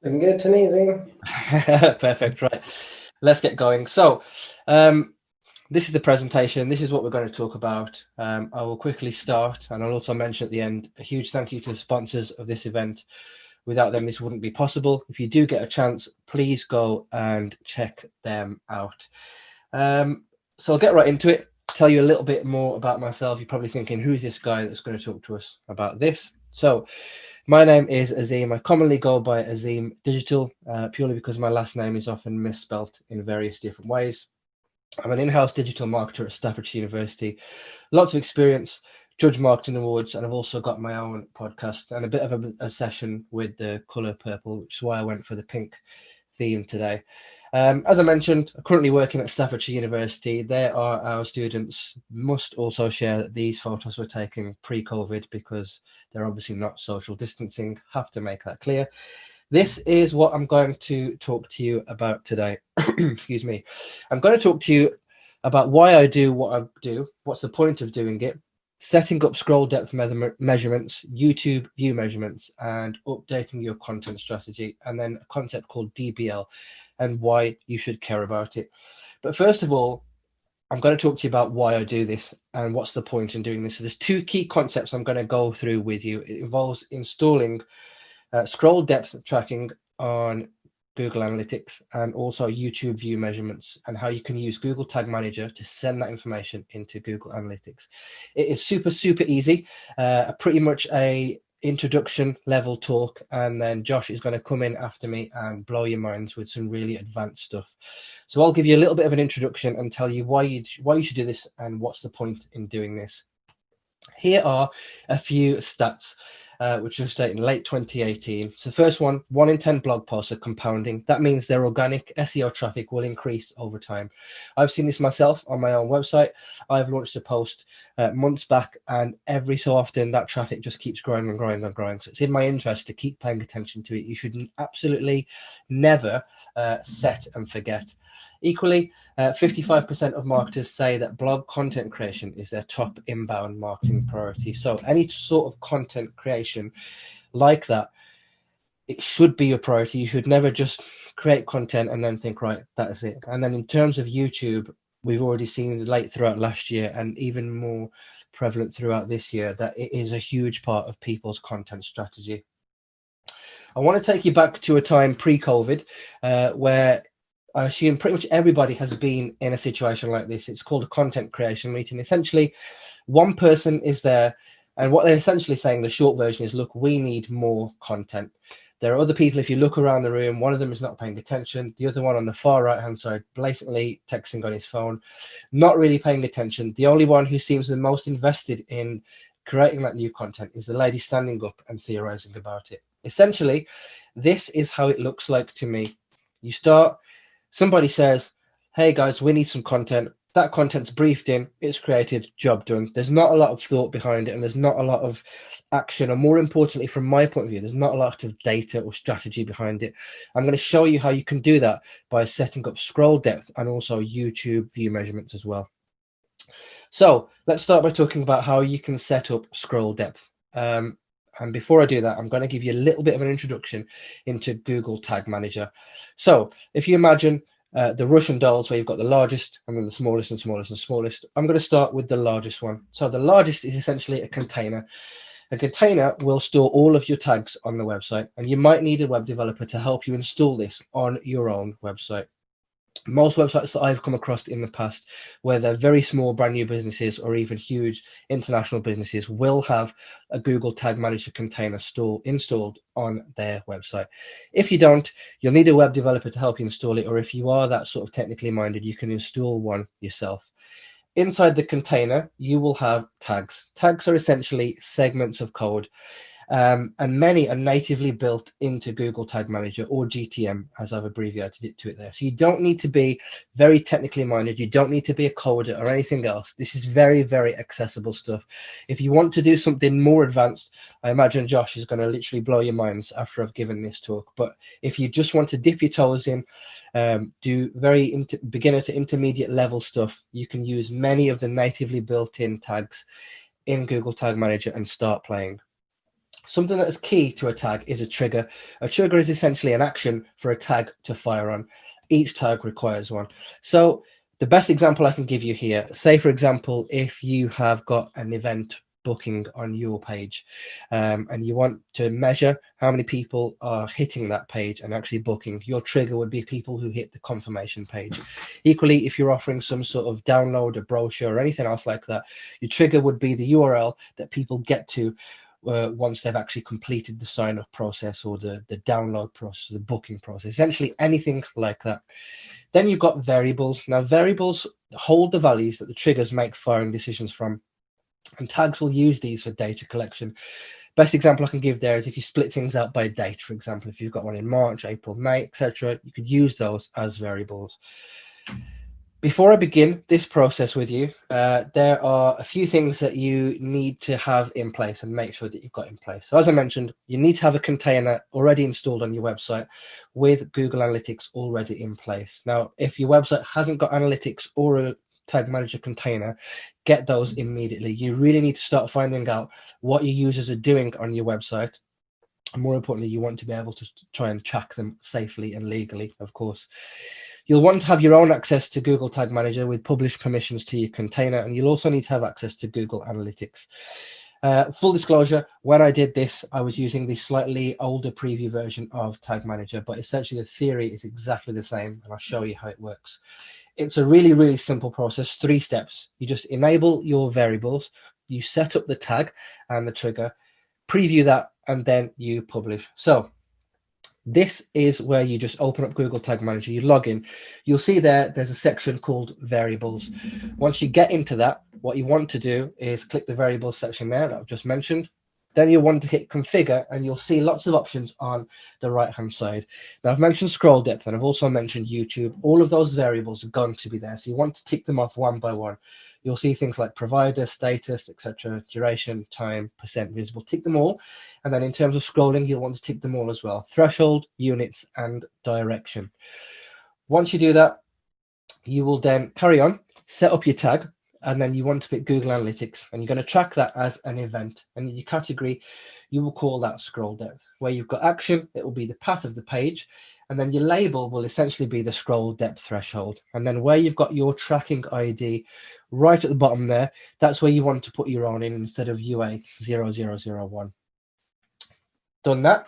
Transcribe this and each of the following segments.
Looking good to me, Zing. Perfect. Right. Let's get going. So, this is the presentation. This is what we're going to talk about. I will quickly start, and I'll also mention at the end a huge thank you to the sponsors of this event. Without them, this wouldn't be possible. If you do get a chance, please go and check them out. So I'll get right into it. Tell you a little bit more about myself. You're probably thinking, who's this guy that's going to talk to us about this? So, my name is Azim. I commonly go by Azim Digital, purely because my last name is often misspelt in various different ways. I'm an in-house digital marketer at Staffordshire University. Lots of experience, Judge Marketing Awards, and I've also got my own podcast and a bit of a session with the colour purple, which is why I went for the pink theme today. As I mentioned, I'm currently working at Staffordshire University. There are our students must also share that these photos were taken pre-COVID because they're obviously not social distancing. Have to make that clear. This is what I'm going to talk to you about today. Excuse me. I'm going to talk to you about why I do what I do, what's the point of doing it, setting up scroll depth measurements, YouTube view measurements, and updating your content strategy, and then a concept called DBL and why you should care about it. But first of all, I'm going to talk to you about why I do this and what's the point in doing this. So there's two key concepts I'm going to go through with you. It involves installing scroll depth tracking on Google Analytics and also YouTube view measurements and how you can use Google Tag Manager to send that information into Google Analytics. It is super easy, pretty much a introduction level talk, and then Josh is going to come in after me and blow your minds with some really advanced stuff. So I'll give you a little bit of an introduction and tell you why you should do this and what's the point in doing this. Here are a few stats which were stated in late 2018. So the first one in 10 blog posts are compounding. That means their organic SEO traffic will increase over time. I've seen this myself on my own website. I've launched a post months back, and every so often that traffic just keeps growing and growing and growing. So it's in my interest to keep paying attention to it. You should absolutely never set and forget. Equally, 55% of marketers say that blog content creation is their top inbound marketing priority. So any sort of content creation like that, it should be your priority. You should never just create content and then think, right, that is it. And then in terms of YouTube, we've already seen late throughout last year and even more prevalent throughout this year that it is a huge part of people's content strategy. I want to take you back to a time pre-COVID where I assume pretty much everybody has been in a situation like this. It's called a content creation meeting. Essentially, one person is there, and what they're essentially saying, the short version is, look, we need more content. There are other people, if you look around the room, one of them is not paying attention. The other one on the far right-hand side, blatantly texting on his phone, not really paying attention. The only one who seems the most invested in creating that new content is the lady standing up and theorizing about it. Essentially, this is how it looks like to me. You start... Somebody says, hey guys, we need some content. That content's briefed in, it's created, job done. There's not a lot of thought behind it, and there's not a lot of action. And more importantly, from my point of view, there's not a lot of data or strategy behind it. I'm going to show you how you can do that by setting up scroll depth and also YouTube view measurements as well. So let's start by talking about how you can set up scroll depth. And before I do that, I'm going to give you a little bit of an introduction into Google Tag Manager. So if you imagine the Russian dolls where you've got the largest and then the smallest and smallest and smallest, I'm going to start with the largest one. So the largest is essentially a container. A container will store all of your tags on the website, and you might need a web developer to help you install this on your own website. Most websites that I've come across in the past, where they're very small brand new businesses or even huge international businesses, will have a Google Tag Manager container installed on their website. If you don't, you'll need a web developer to help you install it, or if you are that sort of technically minded, you can install one yourself. Inside the container, you will have tags. Tags are essentially segments of code. And many are natively built into Google Tag Manager, or GTM, as I've abbreviated it to it there. So you don't need to be very technically minded. You don't need to be a coder or anything else. This is very accessible stuff. If you want to do something more advanced, I imagine Josh is going to literally blow your minds after I've given this talk. But if you just want to dip your toes in, do very beginner to intermediate level stuff, you can use many of the natively built-in tags in Google Tag Manager and start playing. Something that is key to a tag is a trigger. A trigger is essentially an action for a tag to fire on. Each tag requires one. So the best example I can give you here, say for example, if you have got an event booking on your page and you want to measure how many people are hitting that page and actually booking, your trigger would be people who hit the confirmation page. Equally, if you're offering some sort of download, a brochure or anything else like that, your trigger would be the URL that people get to once they've actually completed the sign-up process or the download process, the booking process, essentially anything like that. Then you've got variables. Now, variables hold the values that the triggers make firing decisions from, and tags will use these for data collection. Best example I can give there is if you split things out by date, for example, if you've got one in March, April, May, etc., you could use those as variables. Before I begin this process with you, there are a few things that you need to have in place and make sure that you've got in place. So as I mentioned, you need to have a container already installed on your website with Google Analytics already in place. Now, if your website hasn't got Analytics or a Tag Manager container, get those immediately. You really need to start finding out what your users are doing on your website. And more importantly, you want to be able to try and track them safely and legally, of course. You'll want to have your own access to Google Tag Manager with published permissions to your container, and you'll also need to have access to Google Analytics. Full disclosure, when I did this, I was using the slightly older preview version of Tag Manager, but essentially the theory is exactly the same, and I'll show you how it works. It's a really, really simple process, 3 steps. You just enable your variables, you set up the tag and the trigger, preview that, and then you publish. So this is where you just open up Google Tag Manager, you log in, you'll see there's a section called variables. Once you get into that, what you want to do is click the variables section there that I've just mentioned. Then you'll want to hit configure and you'll see lots of options on the right hand side. Now I've mentioned scroll depth and I've also mentioned YouTube. All of those variables are going to be there. So you want to tick them off one by one. You'll see things like provider, status, etc., duration, time, percent visible. Tick them all. And then in terms of scrolling, you'll want to tick them all as well. Threshold, units, and direction. Once you do that, you will then carry on, set up your tag, and then you want to pick Google Analytics, and you're going to track that as an event. And in your category, you will call that scroll depth. Where you've got action, it will be the path of the page. And then your label will essentially be the scroll depth threshold. And then where you've got your tracking ID right at the bottom there, that's where you want to put your own in instead of UA0001. Done that.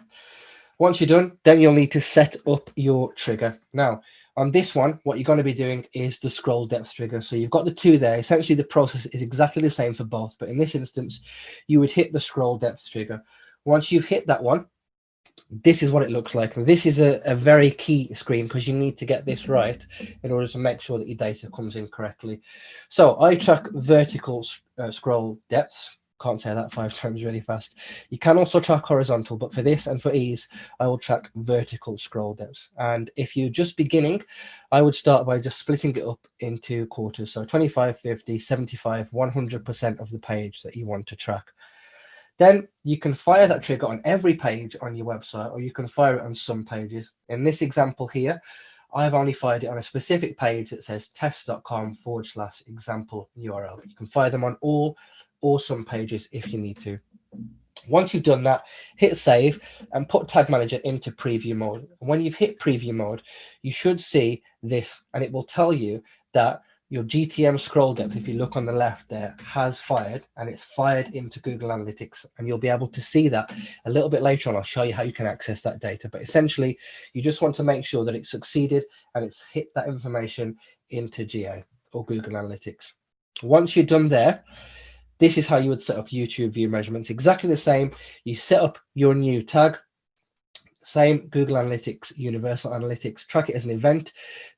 Once you're done, then you'll need to set up your trigger. Now, on this one, what you're going to be doing is the scroll depth trigger. So you've got the 2 there. Essentially, the process is exactly the same for both. But in this instance, you would hit the scroll depth trigger. Once you've hit that one, this is what it looks like. And this is a very key screen because you need to get this right in order to make sure that your data comes in correctly. So I track vertical scroll depths. Can't say that 5 times really fast. You can also track horizontal, but for this and for ease, I will track vertical scroll depths. And if you're just beginning, I would start by just splitting it up into quarters. So 25, 50, 75, 100% of the page that you want to track. Then you can fire that trigger on every page on your website, or you can fire it on some pages. In this example here, I've only fired it on a specific page that says test.com/example URL. You can fire them on all or some pages if you need to. Once you've done that, hit save and put Tag Manager into preview mode. When you've hit preview mode, you should see this, and it will tell you that your GTM scroll depth, if you look on the left there, has fired, and it's fired into Google Analytics. And you'll be able to see that a little bit later on. I'll show you how you can access that data. But essentially, you just want to make sure that it's succeeded and it's hit that information into GA or Google Analytics. Once you're done there, this is how you would set up YouTube view measurements. Exactly the same. You set up your new tag. Same, Google Analytics, Universal Analytics, track it as an event.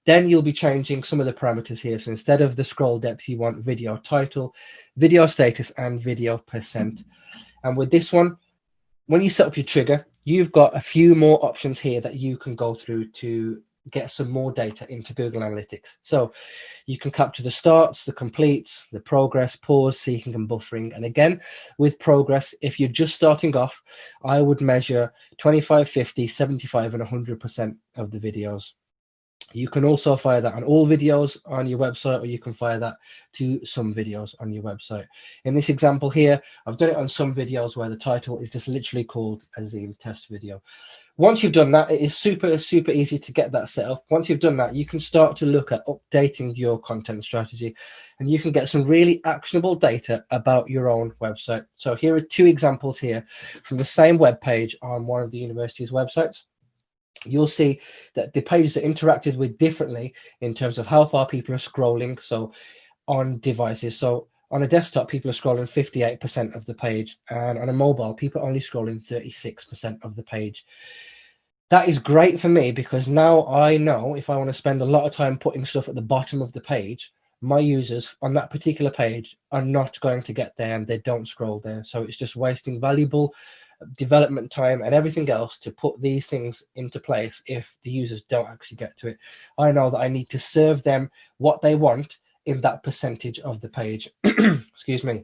Then you'll be changing some of the parameters here. So instead of the scroll depth, you want video title, video status, and video percent. And with this one, when you set up your trigger, you've got a few more options here that you can go through to get some more data into Google Analytics. So you can capture the starts, the completes, the progress, pause, seeking, and buffering. And again, with progress, if you're just starting off, I would measure 25, 50, 75, and 100% of the videos. You can also fire that on all videos on your website, or you can fire that to some videos on your website. In this example here, I've done it on some videos where the title is just literally called Azim test video. Once you've done that, it is super, super easy to get that set up. Once you've done that, you can start to look at updating your content strategy, and you can get some really actionable data about your own website. So here are two examples here from the same web page on one of the university's websites. You'll see that the pages are interacted with differently in terms of how far people are scrolling. So on devices, so on a desktop, people are scrolling 58% of the page, and on a mobile, people are only scrolling 36% of the page. That is great for me, because now I know if I want to spend a lot of time putting stuff at the bottom of the page, my users on that particular page are not going to get there and they don't scroll there. So it's just wasting valuable development time and everything else to put these things into place if the users don't actually get to it. I know that I need to serve them what they want in that percentage of the page. Excuse me.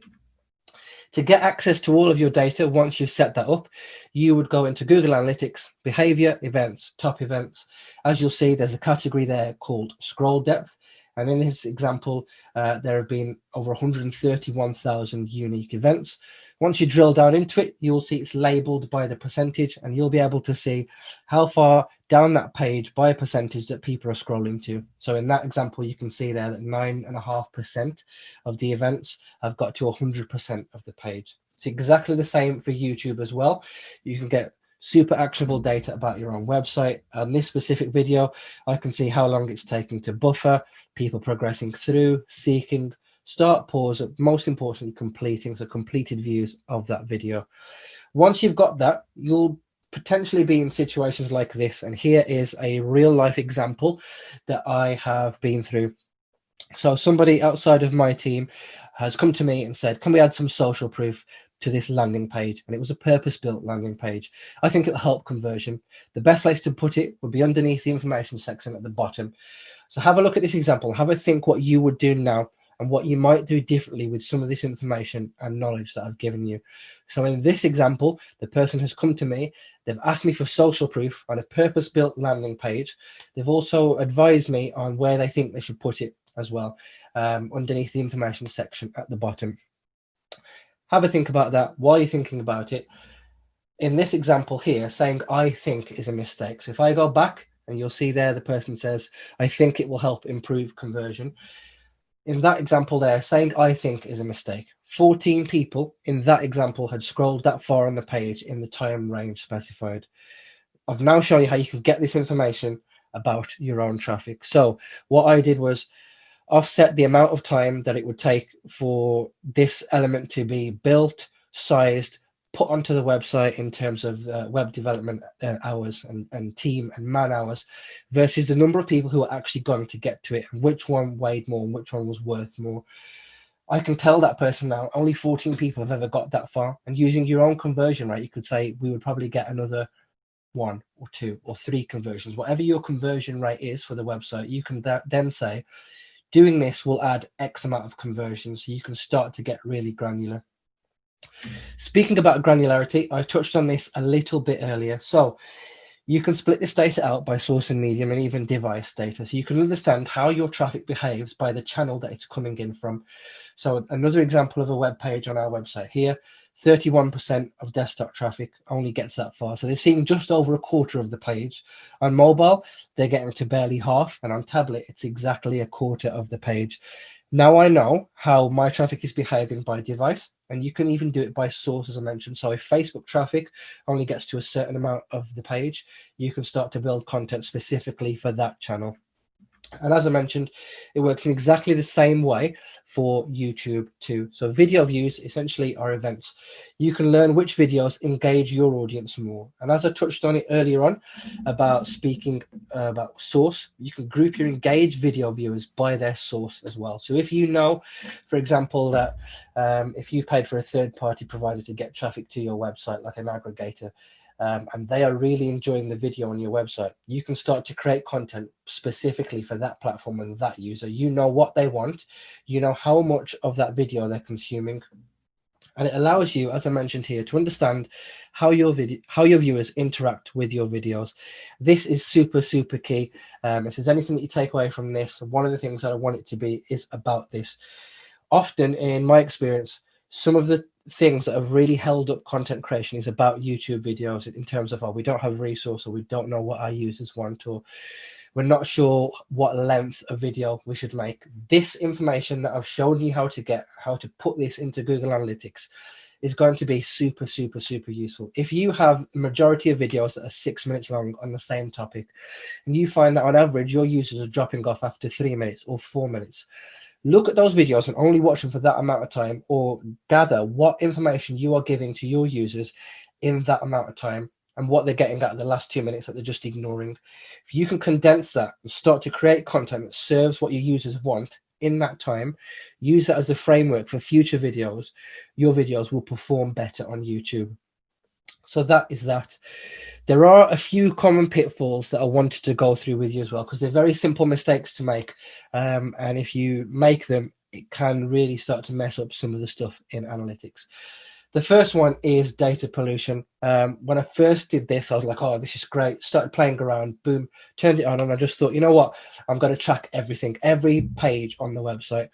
To get access to all of your data, once you've set that up, you would go into Google Analytics, behavior, events, top events. As you'll see, there's a category there called scroll depth. And in this example, there have been over 131,000 unique events. Once you drill down into it, you'll see it's labeled by the percentage, and you'll be able to see how far down that page by a percentage that people are scrolling to. So in that example, you can see there that 9.5% of the events have got to 100% of the page. It's exactly the same for YouTube as well. You can get super actionable data about your own website. On this specific video, I can see how long it's taking to buffer, people progressing through, seeking, start, pause, most importantly, completing, so completed views of that video. Once you've got that, you'll potentially be in situations like this. And here is a real life example that I have been through. So somebody outside of my team has come to me and said, can we add some social proof to this landing page? And it was a purpose-built landing page. I think it'll help conversion. The best place to put it would be underneath the information section at the bottom. So have a look at this example, have a think what you would do now and what you might do differently with some of this information and knowledge that I've given you. So in this example, the person has come to me, they've asked me for social proof on a purpose-built landing page. They've also advised me on where they think they should put it as well, underneath the information section at the bottom. Have a think about that while you're thinking about it. In this example here, saying I think is a mistake. So if I go back, and you'll see there the person says, I think it will help improve conversion. In that example there, saying I think is a mistake. 14 people in that example had scrolled that far on the page in the time range specified. I've now shown you how you can get this information about your own traffic. So what I did was offset the amount of time that it would take for this element to be built, sized, put onto the website in terms of web development hours and team and man hours versus the number of people who are actually going to get to it, and which one weighed more and which one was worth more. I can tell that person now only 14 people have ever got that far, and using your own conversion rate, you could say we would probably get another 1 or 2 or 3 conversions. Whatever your conversion rate is for the website, you can then say, doing this will add X amount of conversions, so you can start to get really granular. Speaking about granularity, I touched on this a little bit earlier. So you can split this data out by source and medium and even device data. So you can understand how your traffic behaves by the channel that it's coming in from. So another example of a web page on our website here, 31% of desktop traffic only gets that far. So they're seeing just over a quarter of the page. On mobile, they're getting to barely half. And on tablet, it's exactly a quarter of the page. Now I know how my traffic is behaving by device, and you can even do it by source, as I mentioned. So if Facebook traffic only gets to a certain amount of the page, you can start to build content specifically for that channel. And as I mentioned, it works in exactly the same way for YouTube too. So video views essentially are events. You can learn which videos engage your audience more. And as I touched on it earlier on about speaking about source, you can group your engaged video viewers by their source as well. So if you know, for example, that if you've paid for a third-party provider to get traffic to your website, like an aggregator, and they are really enjoying the video on your website, you can start to create content specifically for that platform and that user. You know what they want, you know how much of that video they're consuming, And it allows you, as I mentioned here, to understand how your viewers interact with your videos. This is super, super key. If there's anything that you take away from this, one of the things that I want it to be is about this. Often, in my experience, some of the things that have really held up content creation is about YouTube videos, in terms of, oh, we don't have resource, or we don't know what our users want, or we're not sure what length of video we should make. This information that I've shown you how to put this into Google Analytics is going to be super, super, super useful. If you have the majority of videos that are 6 minutes long on the same topic, and you find that on average your users are dropping off after 3 minutes or 4 minutes, look at those videos and only watch them for that amount of time, or gather what information you are giving to your users in that amount of time and what they're getting out of the last 2 minutes that they're just ignoring. If you can condense that and start to create content that serves what your users want in that time, use that as a framework for future videos, your videos will perform better on YouTube. So that is that. There are a few common pitfalls that I wanted to go through with you as well, because they're very simple mistakes to make. And if you make them, it can really start to mess up some of the stuff in analytics. The first one is data pollution. When I first did this, I was like, oh, this is great. Started playing around, boom, turned it on. And I just thought, you know what? I'm going to track everything, every page on the website.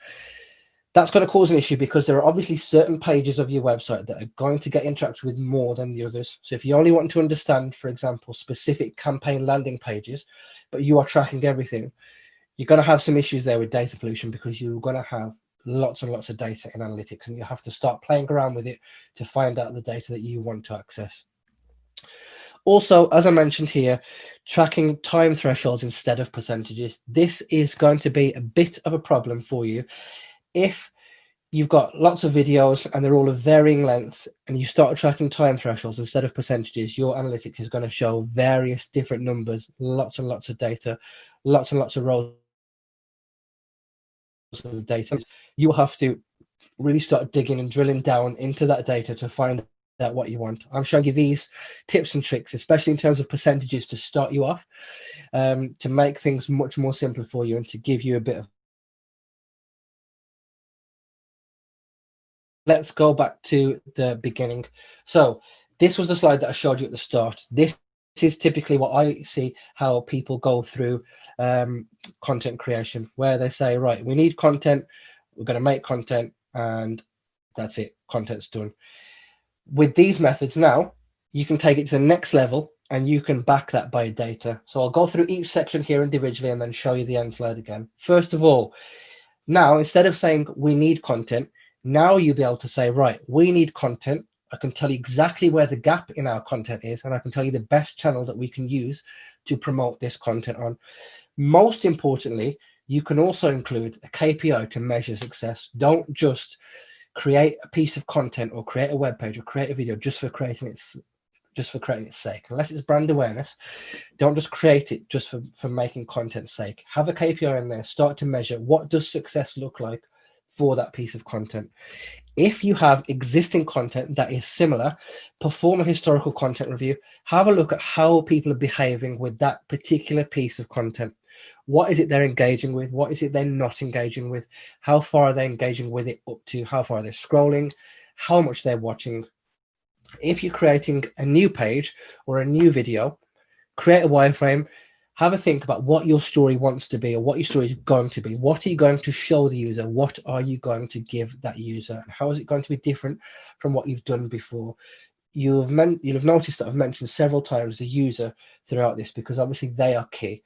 That's going to cause an issue, because there are obviously certain pages of your website that are going to get interacted with more than the others. So if you only want to understand, for example, specific campaign landing pages, but you are tracking everything, you're going to have some issues there with data pollution, because you're going to have lots and lots of data in analytics, and you have to start playing around with it to find out the data that you want to access. Also, as I mentioned here, tracking time thresholds instead of percentages. This is going to be a bit of a problem for you if you've got lots of videos and they're all of varying lengths, and you start tracking time thresholds instead of percentages. Your analytics is going to show various different numbers, lots and lots of data, lots and lots of rows of data. You will have to really start digging and drilling down into that data to find out what you want. I'm showing you these tips and tricks, especially in terms of percentages, to start you off, to make things much more simple for you and to give you a bit of. Let's go back to the beginning. So this was the slide that I showed you at the start. This is typically what I see how people go through content creation, where they say, right, we need content, we're going to make content, and that's it, content's done. With these methods now, you can take it to the next level and you can back that by data. So I'll go through each section here individually and then show you the end slide again. First of all, now instead of saying we need content, now you'll be able to say, right, we need content. I can tell you exactly where the gap in our content is, and I can tell you the best channel that we can use to promote this content on. Most importantly, you can also include a KPI to measure success. Don't just create a piece of content or create a web page or create a video just for creating its sake. Unless it's brand awareness, don't just create it just for making content's sake. Have a KPI in there. Start to measure, what does success look like for that piece of content. If you have existing content that is similar, perform a historical content review. Have a look at how people are behaving with that particular piece of content. What is it they're engaging with? What is it they're not engaging with? How far are they engaging with it up to? How far are they scrolling? How much they're watching? If you're creating a new page or a new video, create a wireframe. Have a think about what your story wants to be, or what your story is going to be. What are you going to show the user? What are you going to give that user? And how is it going to be different from what you've done before? You'll have noticed that I've mentioned several times the user throughout this, because obviously they are key.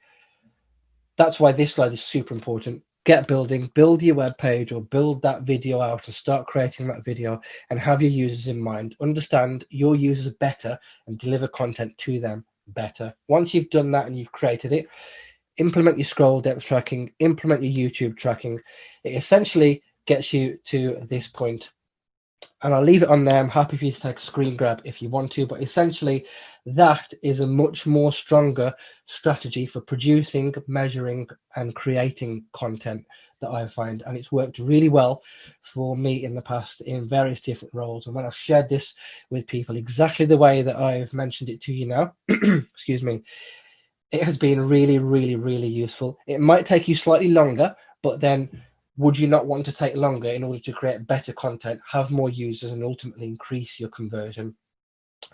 That's why this slide is super important. Get building, build your web page or build that video out and start creating that video, and have your users in mind. Understand your users better and deliver content to them better. Once you've done that and you've created it, implement your scroll depth tracking, implement your YouTube tracking. It essentially gets you to this point. And I'll leave it on there. I'm happy for you to take a screen grab if you want to, but essentially that is a much more stronger strategy for producing, measuring, and creating content that I find. And it's worked really well for me in the past in various different roles. And when I've shared this with people exactly the way that I've mentioned it to you now, excuse me, it has been really, really, really useful. It might take you slightly longer, but then would you not want to take longer in order to create better content, have more users, and ultimately increase your conversion?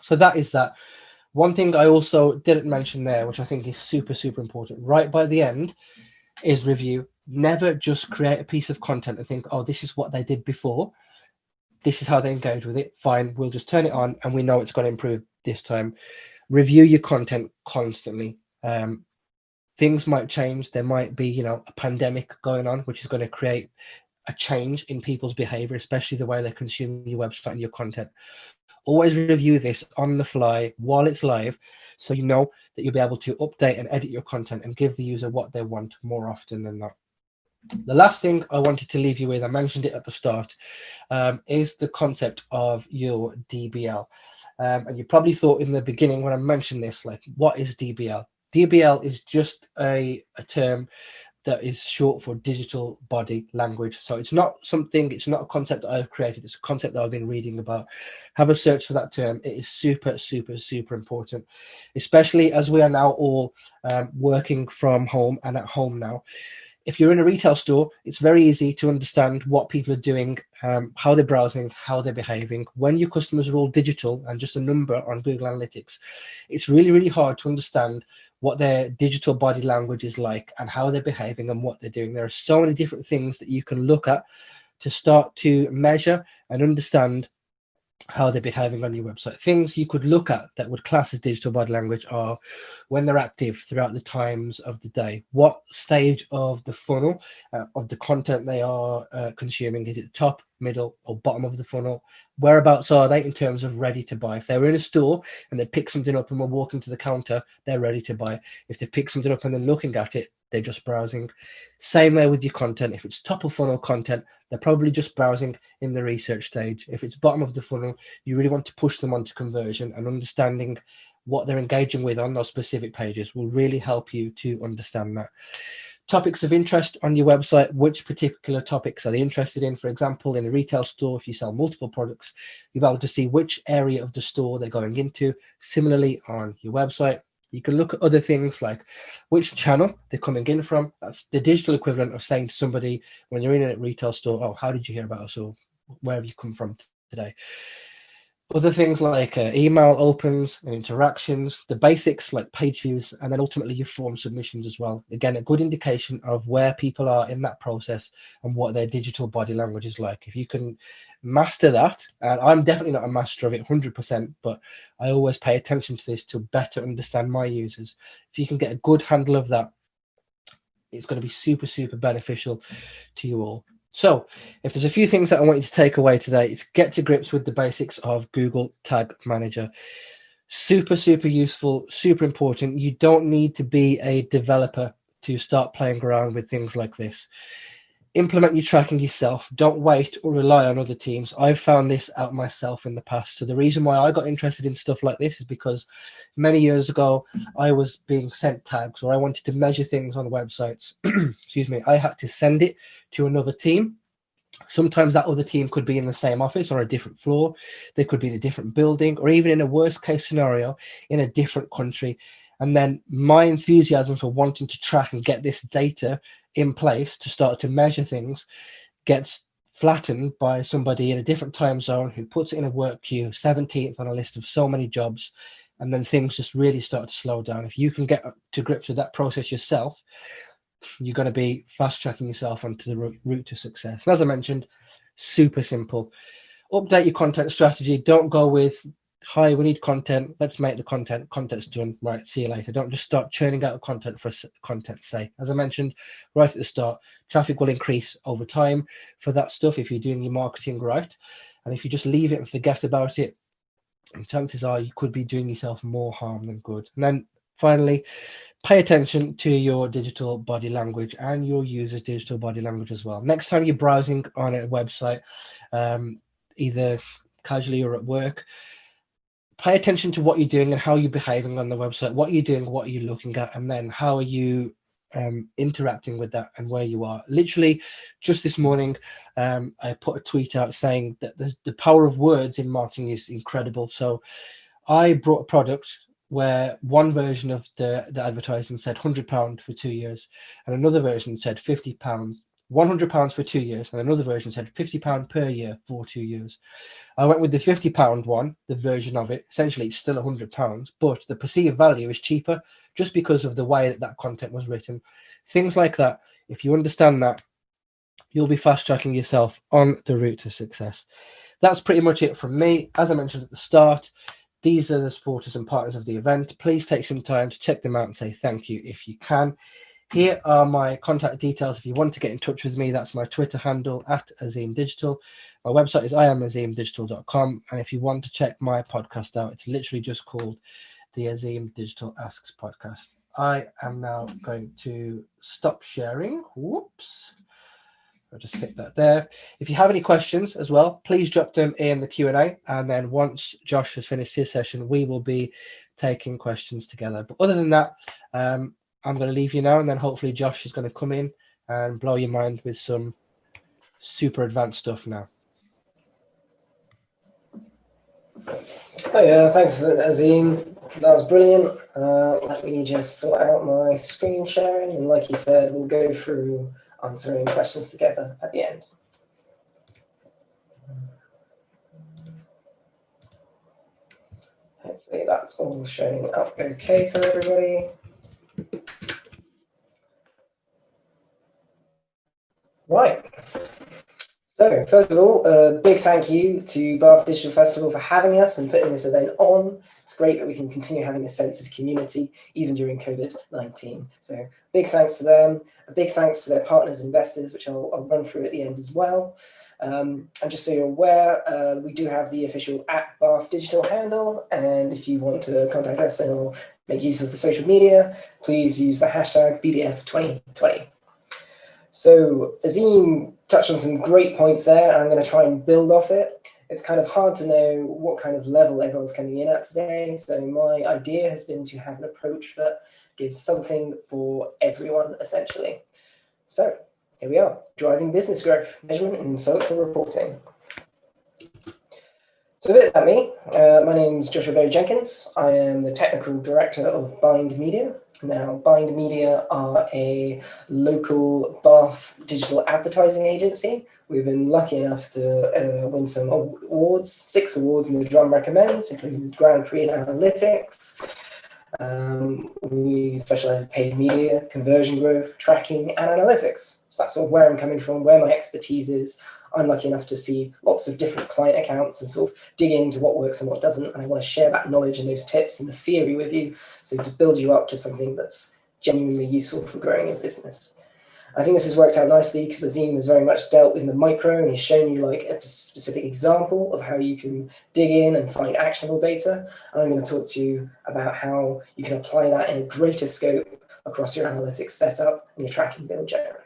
So that is that. One thing I also didn't mention there, which I think is super, super important, right by the end, is review. Never just create a piece of content and think, oh, this is what they did before. This is how they engage with it. Fine, we'll just turn it on and we know it's going to improve this time. Review your content constantly. Things might change. There might be, a pandemic going on, which is going to create a change in people's behavior, especially the way they consume your website and your content. Always review this on the fly while it's live, so you know that you'll be able to update and edit your content and give the user what they want more often than not. The last thing I wanted to leave you with, I mentioned it at the start, is the concept of your DBL. And you probably thought in the beginning when I mentioned this, like, what is DBL? DBL is just a term that is short for digital body language. So it's not a concept that I've created. It's a concept that I've been reading about. Have a search for that term. It is super, super, super important, especially as we are now all working from home and at home now. If you're in a retail store, it's very easy to understand what people are doing, how they're browsing, how they're behaving. When your customers are all digital and just a number on Google Analytics, it's really, really hard to understand what their digital body language is like and how they're behaving and what they're doing. There are so many different things that you can look at to start to measure and understand how they're behaving on your website. Things you could look at that would class as digital body language are when they're active throughout the times of the day, what stage of the funnel of the content they are consuming. Is it top, middle, or bottom of the funnel? Whereabouts are they in terms of ready to buy? If they're in a store and they pick something up and we're walking to the counter, they're ready to buy. If they pick something up and they're looking at it, they're just browsing. Same way with your content. If it's top of funnel content, they're probably just browsing in the research stage. If it's bottom of the funnel, you really want to push them onto conversion, and understanding what they're engaging with on those specific pages will really help you to understand that. Topics of interest on your website, which particular topics are they interested in? For example, in a retail store, if you sell multiple products, you'll be able to see which area of the store they're going into. Similarly, on your website, you can look at other things like which channel they're coming in from. That's the digital equivalent of saying to somebody when you're in a retail store, oh, how did you hear about us? Or where have you come from today? Other things like email opens and interactions, the basics like page views, and then ultimately your form submissions as well. Again, a good indication of where people are in that process and what their digital body language is like. If you can master that, and I'm definitely not a master of it 100%, but I always pay attention to this to better understand my users. If you can get a good handle of that, it's going to be super, super beneficial to you all. So if there's a few things that I want you to take away today, it's get to grips with the basics of Google Tag Manager. Super, super useful, super important. You don't need to be a developer to start playing around with things like this. Implement your tracking yourself. Don't wait or rely on other teams. I've found this out myself in the past. So the reason why I got interested in stuff like this is because many years ago, I was being sent tags, or I wanted to measure things on websites. Excuse me. I had to send it to another team. Sometimes that other team could be in the same office or a different floor. They could be in a different building, or even in a worst case scenario, in a different country. And then my enthusiasm for wanting to track and get this data in place to start to measure things gets flattened by somebody in a different time zone who puts it in a work queue, 17th on a list of so many jobs, and then things just really start to slow down. If you can get to grips with that process yourself, you're going to be fast tracking yourself onto the route to success. And as I mentioned, super simple. Update your content strategy. Don't go with, hi, we need content. Let's make the content. Content's done. Right, see you later. Don't just start churning out content for content's sake. As I mentioned right at the start, traffic will increase over time for that stuff if you're doing your marketing right. And if you just leave it and forget about it, chances are you could be doing yourself more harm than good. And then finally, pay attention to your digital body language and your users' digital body language as well. Next time you're browsing on a website, either casually or at work, pay attention to what you're doing and how you're behaving on the website. What you're doing, what are you looking at, and then how are you interacting with that and where you are. Literally, just this morning, I put a tweet out saying that the power of words in marketing is incredible. So I brought a product where one version of the advertising said £100 for 2 years, and another version said £50 £100 for 2 years, and another version said £50 per year for 2 years. I went with the £50 one, the version of it. Essentially, it's still £100, but the perceived value is cheaper just because of the way that content was written. Things like that, if you understand that, you'll be fast tracking yourself on the route to success. That's pretty much it from me. As I mentioned at the start, these are the supporters and partners of the event. Please take some time to check them out and say thank you if you can. Here are my contact details. If you want to get in touch with me, that's my Twitter handle at Azim Digital. My website is iamazimdigital.com. And if you want to check my podcast out, it's literally just called the Azim Digital Asks Podcast. I am now going to stop sharing. Whoops. I'll just hit that there. If you have any questions as well, please drop them in the Q&A. And then once Josh has finished his session, we will be taking questions together. But other than that, I'm going to leave you now, and then hopefully Josh is going to come in and blow your mind with some super advanced stuff now. Oh, thanks, Azim. That was brilliant. Let me just sort out my screen sharing, and like you said, we'll go through answering questions together at the end. Hopefully that's all showing up okay for everybody. Right. So first of all, a big thank you to Bath Digital Festival for having us and putting this event on. It's great that we can continue having a sense of community even during COVID-19. So big thanks to them. A big thanks to their partners and investors, which I'll run through at the end as well. And just so you're aware, we do have the official @Bath Digital handle. And if you want to contact us or make use of the social media, please use the hashtag BDF2020. So Azim touched on some great points there, and I'm going to try and build off it. It's kind of hard to know what kind of level everyone's coming in at today. So my idea has been to have an approach that gives something for everyone, essentially. So here we are, driving business growth, measurement and insightful reporting. So a bit about me. My name is Joshua Berry Jenkins. I am the technical director of Bind Media. Now, Bind Media are a local Bath digital advertising agency. We've been lucky enough to win some awards, 6 awards in the Drum Recommends, including the Grand Prix in Analytics. We specialize in paid media, conversion growth, tracking, and analytics. So that's sort of where I'm coming from, where my expertise is. I'm lucky enough to see lots of different client accounts and sort of dig into what works and what doesn't. And I want to share that knowledge and those tips and the theory with you, so to build you up to something that's genuinely useful for growing your business. I think this has worked out nicely because Azim has very much dealt in the micro, and he's shown you like a specific example of how you can dig in and find actionable data. And I'm going to talk to you about how you can apply that in a greater scope across your analytics setup and your tracking build generally.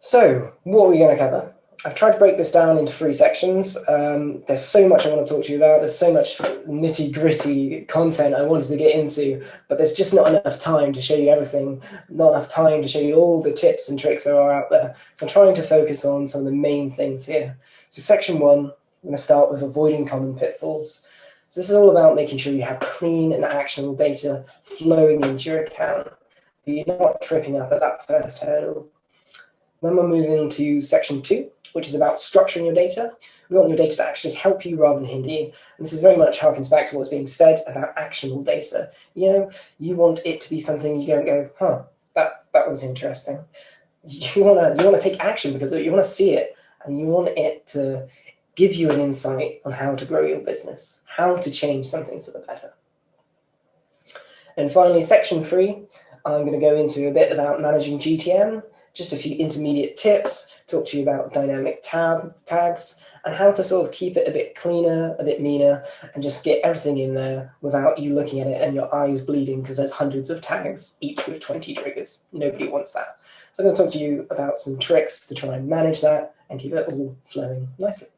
So what are we going to cover? I've tried to break this down into 3 sections. There's so much I want to talk to you about. There's so much nitty-gritty content I wanted to get into, but there's just not enough time to show you everything, not enough time to show you all the tips and tricks there are out there. So I'm trying to focus on some of the main things here. So section 1, I'm going to start with avoiding common pitfalls. So this is all about making sure you have clean and actionable data flowing into your account, but you're not tripping up at that first hurdle. Then we'll move into section 2, which is about structuring your data. We want your data to actually help you rather than hinder you. And this is very much harkens back to what's being said about actionable data. You want it to be something you don't go, that was interesting. You want to take action because you want to see it, and you want it to give you an insight on how to grow your business, how to change something for the better. And finally, section 3, I'm going to go into a bit about managing GTM, just a few intermediate tips, talk to you about dynamic tags, and how to sort of keep it a bit cleaner, a bit meaner, and just get everything in there without you looking at it and your eyes bleeding because there's hundreds of tags, each with 20 triggers. Nobody wants that. So I'm going to talk to you about some tricks to try and manage that and keep it all flowing nicely.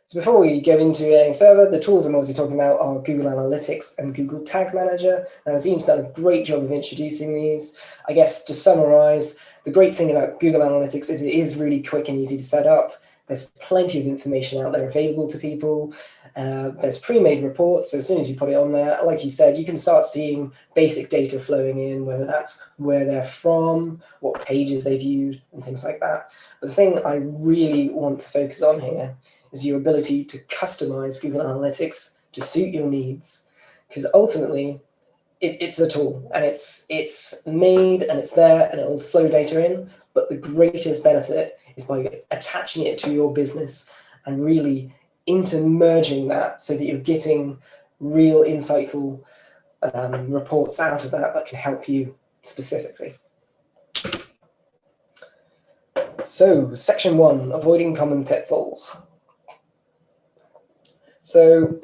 So before we go into anything further, the tools I'm obviously talking about are Google Analytics and Google Tag Manager. Now, Azim's done a great job of introducing these. I guess to summarize, the great thing about Google Analytics is it is really quick and easy to set up. There's plenty of information out there available to people. There's pre-made reports, so as soon as you put it on there, like you said, you can start seeing basic data flowing in, whether that's where they're from, what pages they've used, and things like that. But the thing I really want to focus on here is your ability to customize Google Analytics to suit your needs, because ultimately it's a tool, and it's made and it's there and it will flow data in, but the greatest benefit is by attaching it to your business and really intermerging that so that you're getting real insightful reports out of that can help you specifically. So, section 1, avoiding common pitfalls. So,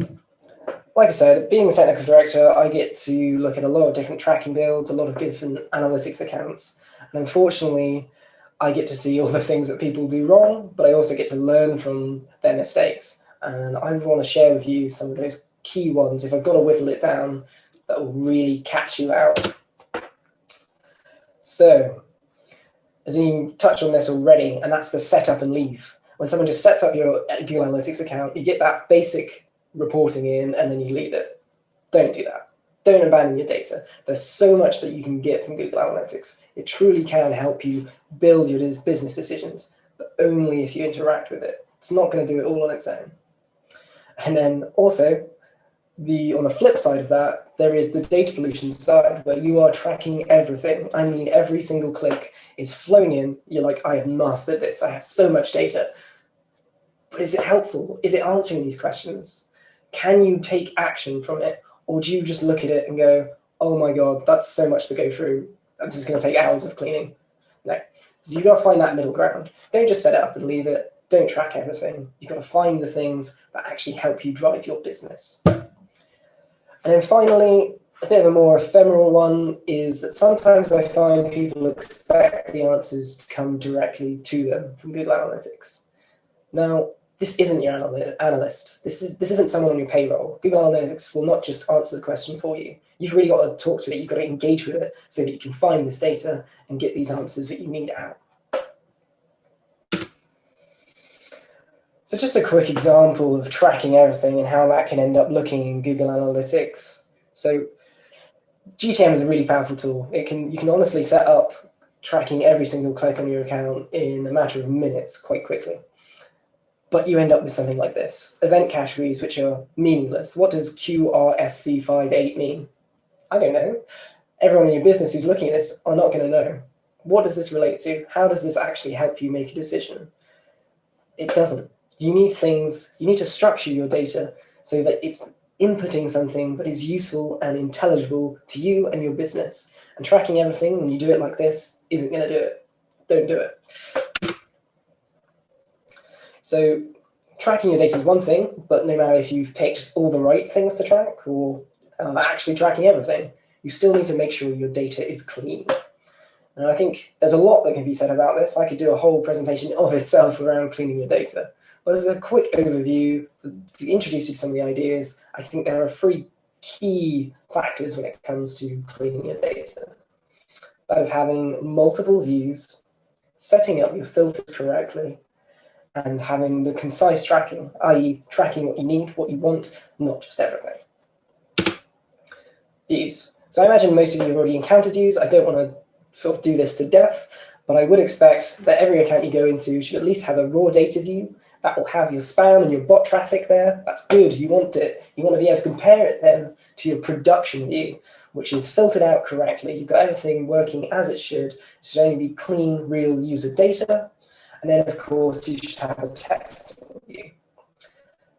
like I said, being the technical director, I get to look at a lot of different tracking builds, a lot of different analytics accounts. And unfortunately, I get to see all the things that people do wrong, but I also get to learn from their mistakes. And I want to share with you some of those key ones, if I've got to whittle it down, that will really catch you out. So, as you touched on this already, and that's the setup and leave. When someone just sets up your Google Analytics account, you get that basic reporting in and then you leave it. Don't do that. Don't abandon your data. There's so much that you can get from Google Analytics. It truly can help you build your business decisions, but only if you interact with it. It's not going to do it all on its own. And then also, on the flip side of that, there is the data pollution side, where you are tracking everything. I mean, every single click is flowing in. You're like, I have mastered this. I have so much data. But is it helpful? Is it answering these questions? Can you take action from it? Or do you just look at it and go, oh my God, that's so much to go through. This is going to take hours of cleaning. No. So you've got to find that middle ground. Don't just set it up and leave it. Don't track everything. You've got to find the things that actually help you drive your business. And then finally, a bit of a more ephemeral one is that sometimes I find people expect the answers to come directly to them from Google Analytics. Now, this isn't your analyst. This isn't someone on your payroll. Google Analytics will not just answer the question for you. You've really got to talk to it. You've got to engage with it so that you can find this data and get these answers that you need out. So just a quick example of tracking everything and how that can end up looking in Google Analytics. So GTM is a really powerful tool. You can honestly set up tracking every single click on your account in a matter of minutes quite quickly. But you end up with something like this. Event categories, which are meaningless. What does QRSV58 mean? I don't know. Everyone in your business who's looking at this are not going to know. What does this relate to? How does this actually help you make a decision? It doesn't. You need to structure your data so that it's inputting something that is useful and intelligible to you and your business. And tracking everything when you do it like this isn't going to do it. Don't do it. So tracking your data is one thing, but no matter if you've picked all the right things to track or actually tracking everything, you still need to make sure your data is clean. And I think there's a lot that can be said about this. I could do a whole presentation of itself around cleaning your data. But as a quick overview, to introduce you to some of the ideas, I think there are 3 key factors when it comes to cleaning your data. That is having multiple views, setting up your filters correctly, and having the concise tracking, i.e. tracking what you need, what you want, not just everything. Views. So I imagine most of you have already encountered views. I don't want to sort of do this to death, but I would expect that every account you go into should at least have a raw data view. That will have your spam and your bot traffic there. That's good. You want it. You want to be able to compare it then to your production view, which is filtered out correctly. You've got everything working as it should. It should only be clean, real user data. And then, of course, you should have a text view.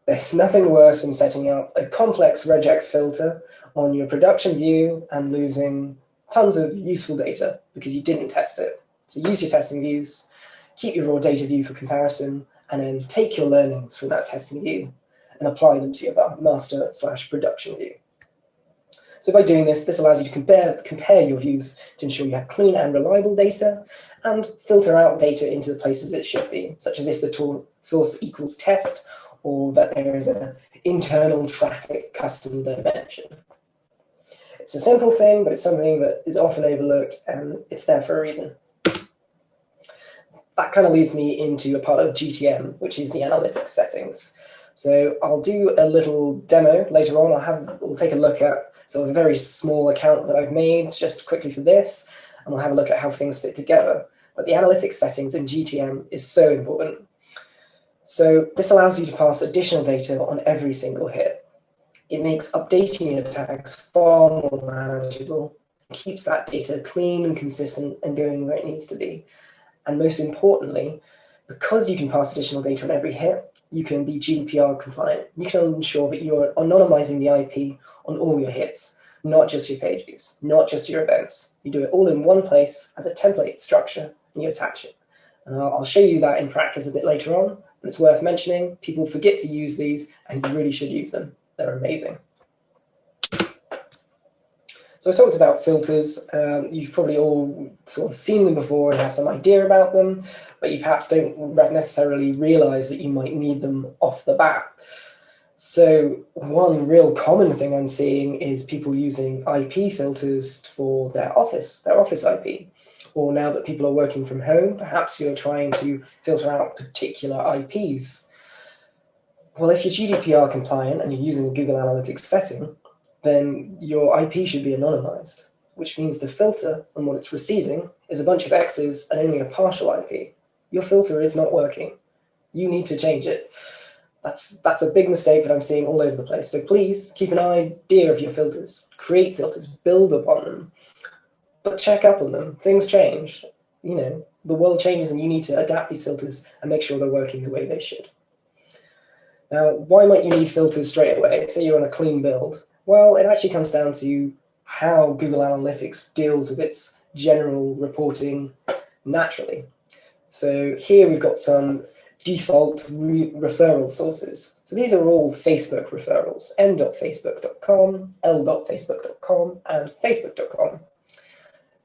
There's nothing worse than setting up a complex regex filter on your production view and losing tons of useful data because you didn't test it. So use your testing views, keep your raw data view for comparison, and then take your learnings from that testing view and apply them to your master/production view. So by doing this, this allows you to compare your views to ensure you have clean and reliable data and filter out data into the places it should be, such as if the source equals test or that there is an internal traffic custom dimension. It's a simple thing, but it's something that is often overlooked and it's there for a reason. that kind of leads me into a part of GTM, which is the analytics settings. So I'll do a little demo later on. We'll take a look at sort of a very small account that I've made just quickly for this, and we'll have a look at how things fit together. But the analytics settings in GTM is so important. So this allows you to pass additional data on every single hit. It makes updating your tags far more manageable, keeps that data clean and consistent and going where it needs to be. And most importantly, because you can pass additional data on every hit, you can be GDPR compliant. You can ensure that you're anonymizing the IP on all your hits, not just your page views, not just your events. You do it all in one place as a template structure, and you attach it. And I'll show you that in practice a bit later on, but it's worth mentioning. People forget to use these, and you really should use them. They're amazing. So I talked about filters. You've probably all sort of seen them before and have some idea about them, but you perhaps don't necessarily realize that you might need them off the bat. So one real common thing I'm seeing is people using IP filters for their office IP. Or now that people are working from home, perhaps you're trying to filter out particular IPs. Well, if you're GDPR compliant and you're using a Google Analytics setting, then your IP should be anonymized, which means the filter on what it's receiving is a bunch of X's and only a partial IP. Your filter is not working. You need to change it. That's a big mistake that I'm seeing all over the place. So please keep an idea of your filters, create filters, build upon them, but check up on them. Things change. You know, the world changes and you need to adapt these filters and make sure they're working the way they should. Now, why might you need filters straight away? Say you're on a clean build. Well, it actually comes down to how Google Analytics deals with its general reporting naturally. So here we've got some default referral sources. So these are all Facebook referrals, m.facebook.com, l.facebook.com, and facebook.com.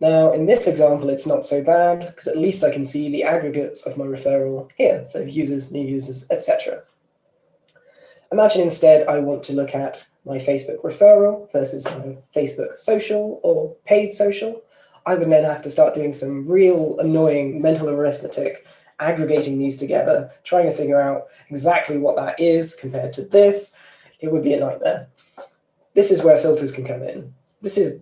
Now, in this example, it's not so bad because at least I can see the aggregates of my referral here. So users, new users, etc. Imagine instead I want to look at my Facebook referral versus my Facebook social or paid social. I would then have to start doing some real annoying mental arithmetic, aggregating these together, trying to figure out exactly what that is compared to this. It would be a nightmare. This is where filters can come in. This is,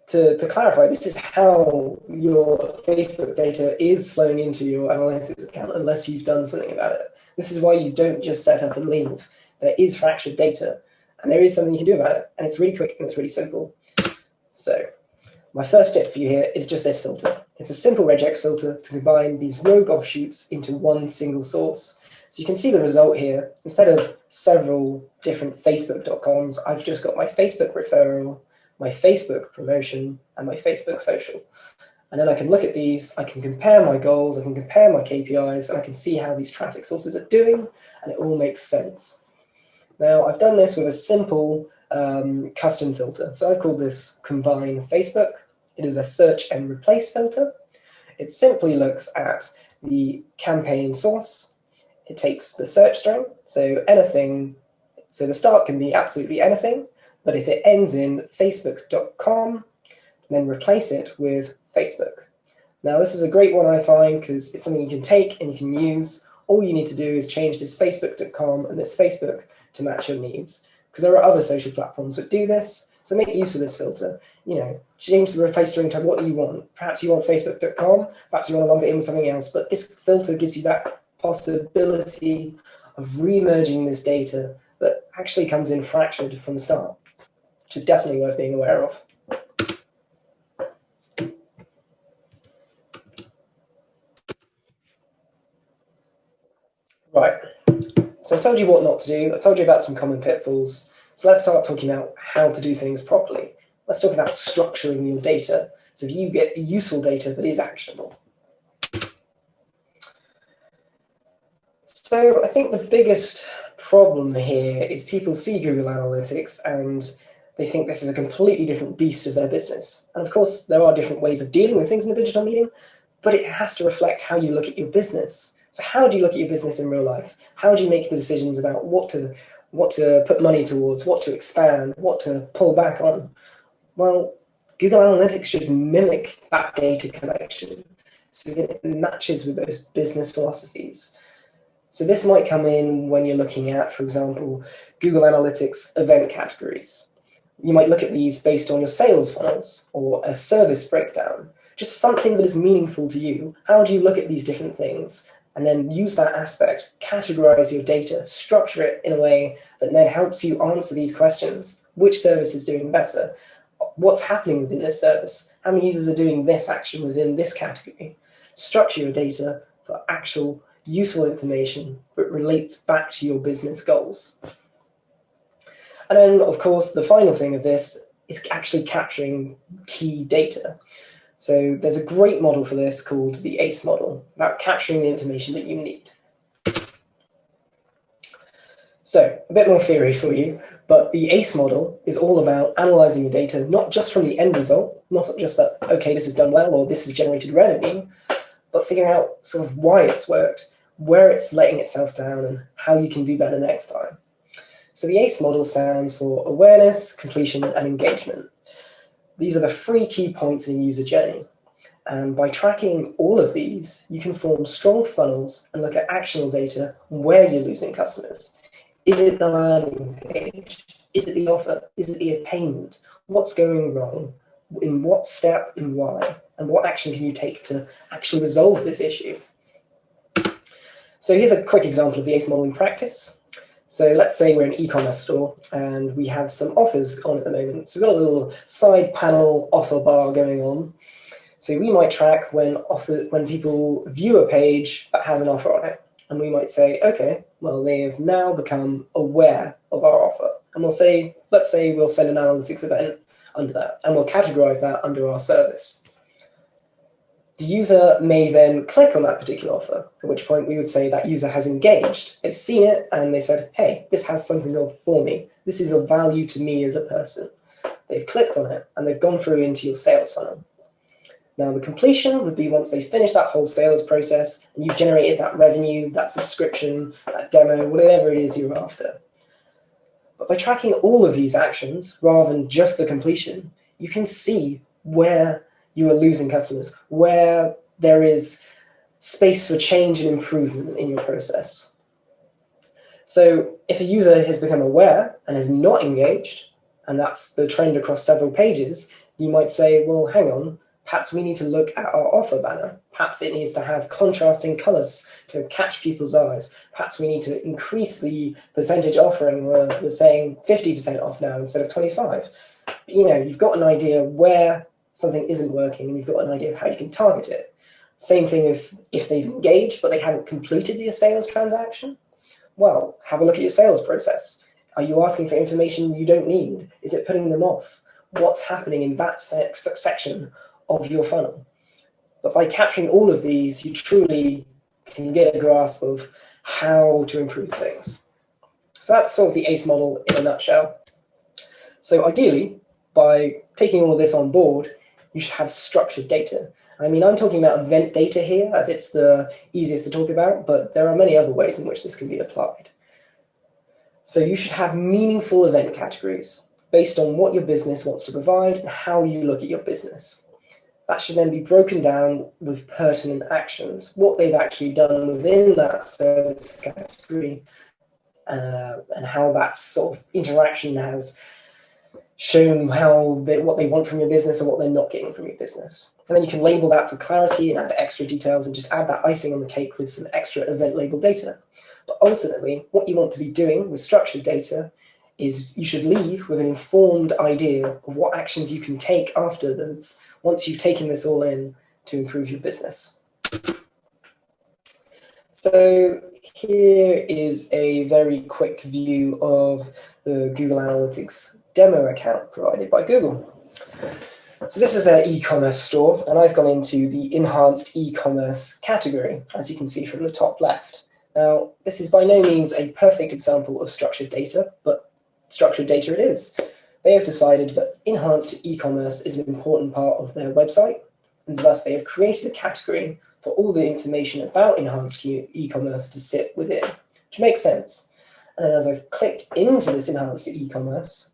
to clarify, this is how your Facebook data is flowing into your analytics account unless you've done something about it. This is why you don't just set up and leave. There is fractured data, and there is something you can do about it, and it's really quick and it's really simple. So my first tip for you here is just this filter. It's a simple regex filter to combine these rogue offshoots into one single source. So you can see the result here. Instead of several different Facebook.coms, I've just got my Facebook referral, my Facebook promotion, and my Facebook social. And then I can look at these, I can compare my goals, I can compare my KPIs, and I can see how these traffic sources are doing, and it all makes sense. Now, I've done this with a simple custom filter. So I've called this Combine Facebook. It is a search and replace filter. It simply looks at the campaign source. It takes the search string, so anything. So the start can be absolutely anything, but if it ends in facebook.com, then replace it with Facebook. Now, this is a great one, I find, because it's something you can take and you can use. All you need to do is change this facebook.com and this Facebook to match your needs, because there are other social platforms that do this. So make use of this filter. You know, change the replace string to what you want. Perhaps you want facebook.com, perhaps you want to lump it in with something else, but this filter gives you that possibility of re-merging this data that actually comes in fractured from the start, which is definitely worth being aware of. Right, so I've told you what not to do. I've told you about some common pitfalls. So let's start talking about how to do things properly. Let's talk about structuring your data so you get useful data that is actionable. So I think the biggest problem here is people see Google Analytics and they think this is a completely different beast of their business. And of course, there are different ways of dealing with things in the digital medium, but it has to reflect how you look at your business. So how do you look at your business in real life? How do you make the decisions about what to put money towards, what to expand, what to pull back on? Well, Google Analytics should mimic that data collection. so that it matches with those business philosophies. So this might come in when you're looking at, for example, Google Analytics event categories. You might look at these based on your sales funnels or a service breakdown, just something that is meaningful to you. How do you look at these different things? And then use that aspect, categorize your data, structure it in a way that then helps you answer these questions. Which service is doing better? What's happening within this service? How many users are doing this action within this category? Structure your data for actual useful information that relates back to your business goals. And then, of course, the final thing of this is actually capturing key data. So there's a great model for this called the ACE model, about capturing the information that you need. So a bit more theory for you, but the ACE model is all about analyzing your data, not just from the end result, not just that, okay, this is done well, or this has generated revenue, but figuring out sort of why it's worked, where it's letting itself down, and how you can do better next time. So the ACE model stands for awareness, completion, and engagement. These are the 3 key points in a user journey. And by tracking all of these, you can form strong funnels and look at actionable data on where you're losing customers. Is it the landing page? Is it the offer? Is it the payment? What's going wrong? In what step and why? And what action can you take to actually resolve this issue? So here's a quick example of the ACE model in practice. So let's say we're an e-commerce store and we have some offers on at the moment. So we've got a little side panel offer bar going on. So we might track when people view a page that has an offer on it. And we might say, okay, well, they have now become aware of our offer. And we'll say, let's say we'll send an analytics event under that, and we'll categorize that under our service. The user may then click on that particular offer, at which point we would say that user has engaged. They've seen it and they said, hey, this has something for me. This is of value to me as a person. They've clicked on it and they've gone through into your sales funnel. Now the completion would be once they finish that whole sales process and you've generated that revenue, that subscription, that demo, whatever it is you're after. But by tracking all of these actions rather than just the completion, you can see where you are losing customers, where there is space for change and improvement in your process. So if a user has become aware and is not engaged, and that's the trend across several pages, you might say, well, hang on, perhaps we need to look at our offer banner. Perhaps it needs to have contrasting colors to catch people's eyes. Perhaps we need to increase the percentage offering. We're saying 50% off now instead of 25. But, you've got an idea where something isn't working and you've got an idea of how you can target it. Same thing if they've engaged but they haven't completed your sales transaction. Well, have a look at your sales process. Are you asking for information you don't need? Is it putting them off? What's happening in that section of your funnel? But by capturing all of these, you truly can get a grasp of how to improve things. So that's sort of the ACE model in a nutshell. So ideally, by taking all of this on board, you should have structured data. I mean, I'm talking about event data here as it's the easiest to talk about, but there are many other ways in which this can be applied. So you should have meaningful event categories based on what your business wants to provide and how you look at your business. That should then be broken down with pertinent actions, what they've actually done within that service category, and how that sort of interaction has shown what they want from your business and what they're not getting from your business. And then you can label that for clarity and add extra details and just add that icing on the cake with some extra event label data. But ultimately, what you want to be doing with structured data is you should leave with an informed idea of what actions you can take afterwards once you've taken this all in to improve your business. So here is a very quick view of the Google Analytics demo account provided by Google. So this is their e-commerce store, and I've gone into the enhanced e-commerce category, as you can see from the top left. Now, this is by no means a perfect example of structured data, but structured data it is. They have decided that enhanced e-commerce is an important part of their website, and thus they have created a category for all the information about enhanced e-commerce to sit within, which makes sense. And then as I've clicked into this enhanced e-commerce,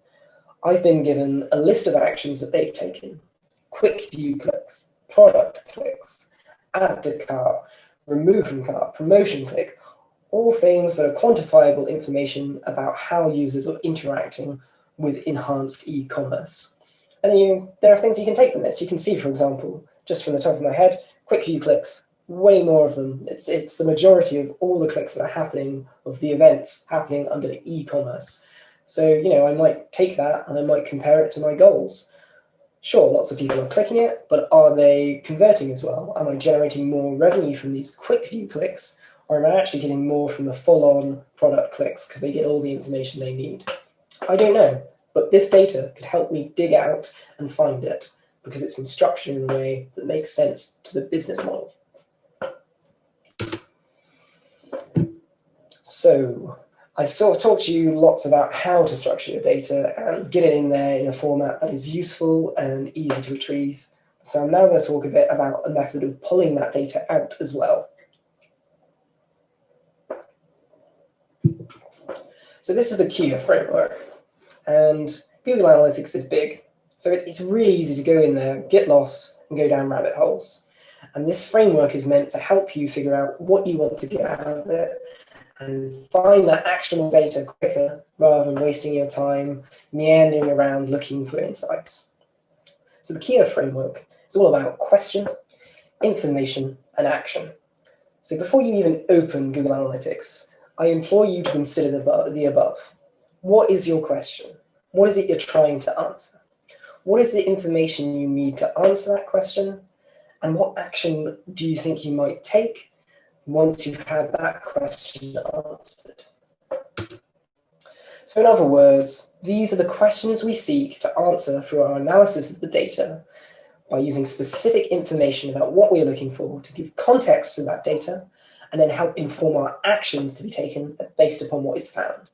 I've been given a list of actions that they've taken: quick view clicks, product clicks, add to cart, remove from cart, promotion click, all things that are quantifiable information about how users are interacting with enhanced e-commerce. And there are things you can take from this. You can see, for example, just from the top of my head, quick view clicks, way more of them. It's the majority of all the clicks that are happening, of the events happening under e-commerce. So, I might take that and I might compare it to my goals. Sure, lots of people are clicking it, but are they converting as well? Am I generating more revenue from these quick view clicks, or am I actually getting more from the full-on product clicks because they get all the information they need? I don't know, but this data could help me dig out and find it because it's been structured in a way that makes sense to the business model. So I've sort of talked to you lots about how to structure your data and get it in there in a format that is useful and easy to retrieve. So I'm now going to talk a bit about a method of pulling that data out as well. So this is the Kia framework, and Google Analytics is big. So it's really easy to go in there, get lost, and go down rabbit holes. And this framework is meant to help you figure out what you want to get out of it and find that actionable data quicker rather than wasting your time meandering around looking for insights. So the Kia framework is all about question, information, and action. So before you even open Google Analytics, I implore you to consider the above. What is your question? What is it you're trying to answer? What is the information you need to answer that question? And what action do you think you might take once you've had that question answered? So in other words, these are the questions we seek to answer through our analysis of the data by using specific information about what we're looking for to give context to that data and then help inform our actions to be taken based upon what is found.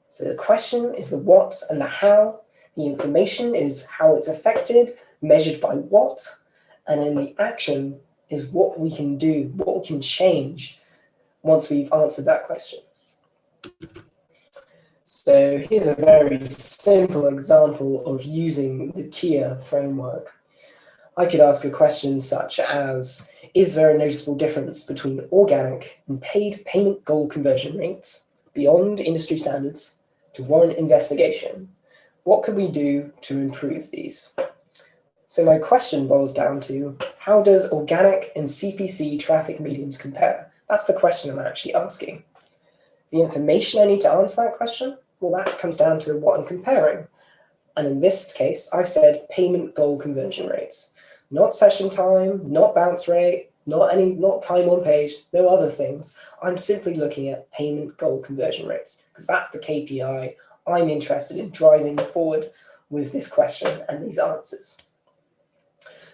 So the question is the what and the how. The information is how it's affected, measured by what, and then the action is what we can do, what we can change once we've answered that question. So here's a very simple example of using the Kia framework. I could ask a question such as, is there a noticeable difference between organic and paid payment goal conversion rates beyond industry standards to warrant investigation? What could we do to improve these? So my question boils down to, how does organic and CPC traffic mediums compare? That's the question I'm actually asking. The information I need to answer that question, well, that comes down to what I'm comparing. And in this case, I've said payment goal conversion rates. Not session time, not bounce rate, not time on page, no other things. I'm simply looking at payment goal conversion rates because that's the KPI I'm interested in driving forward with this question and these answers.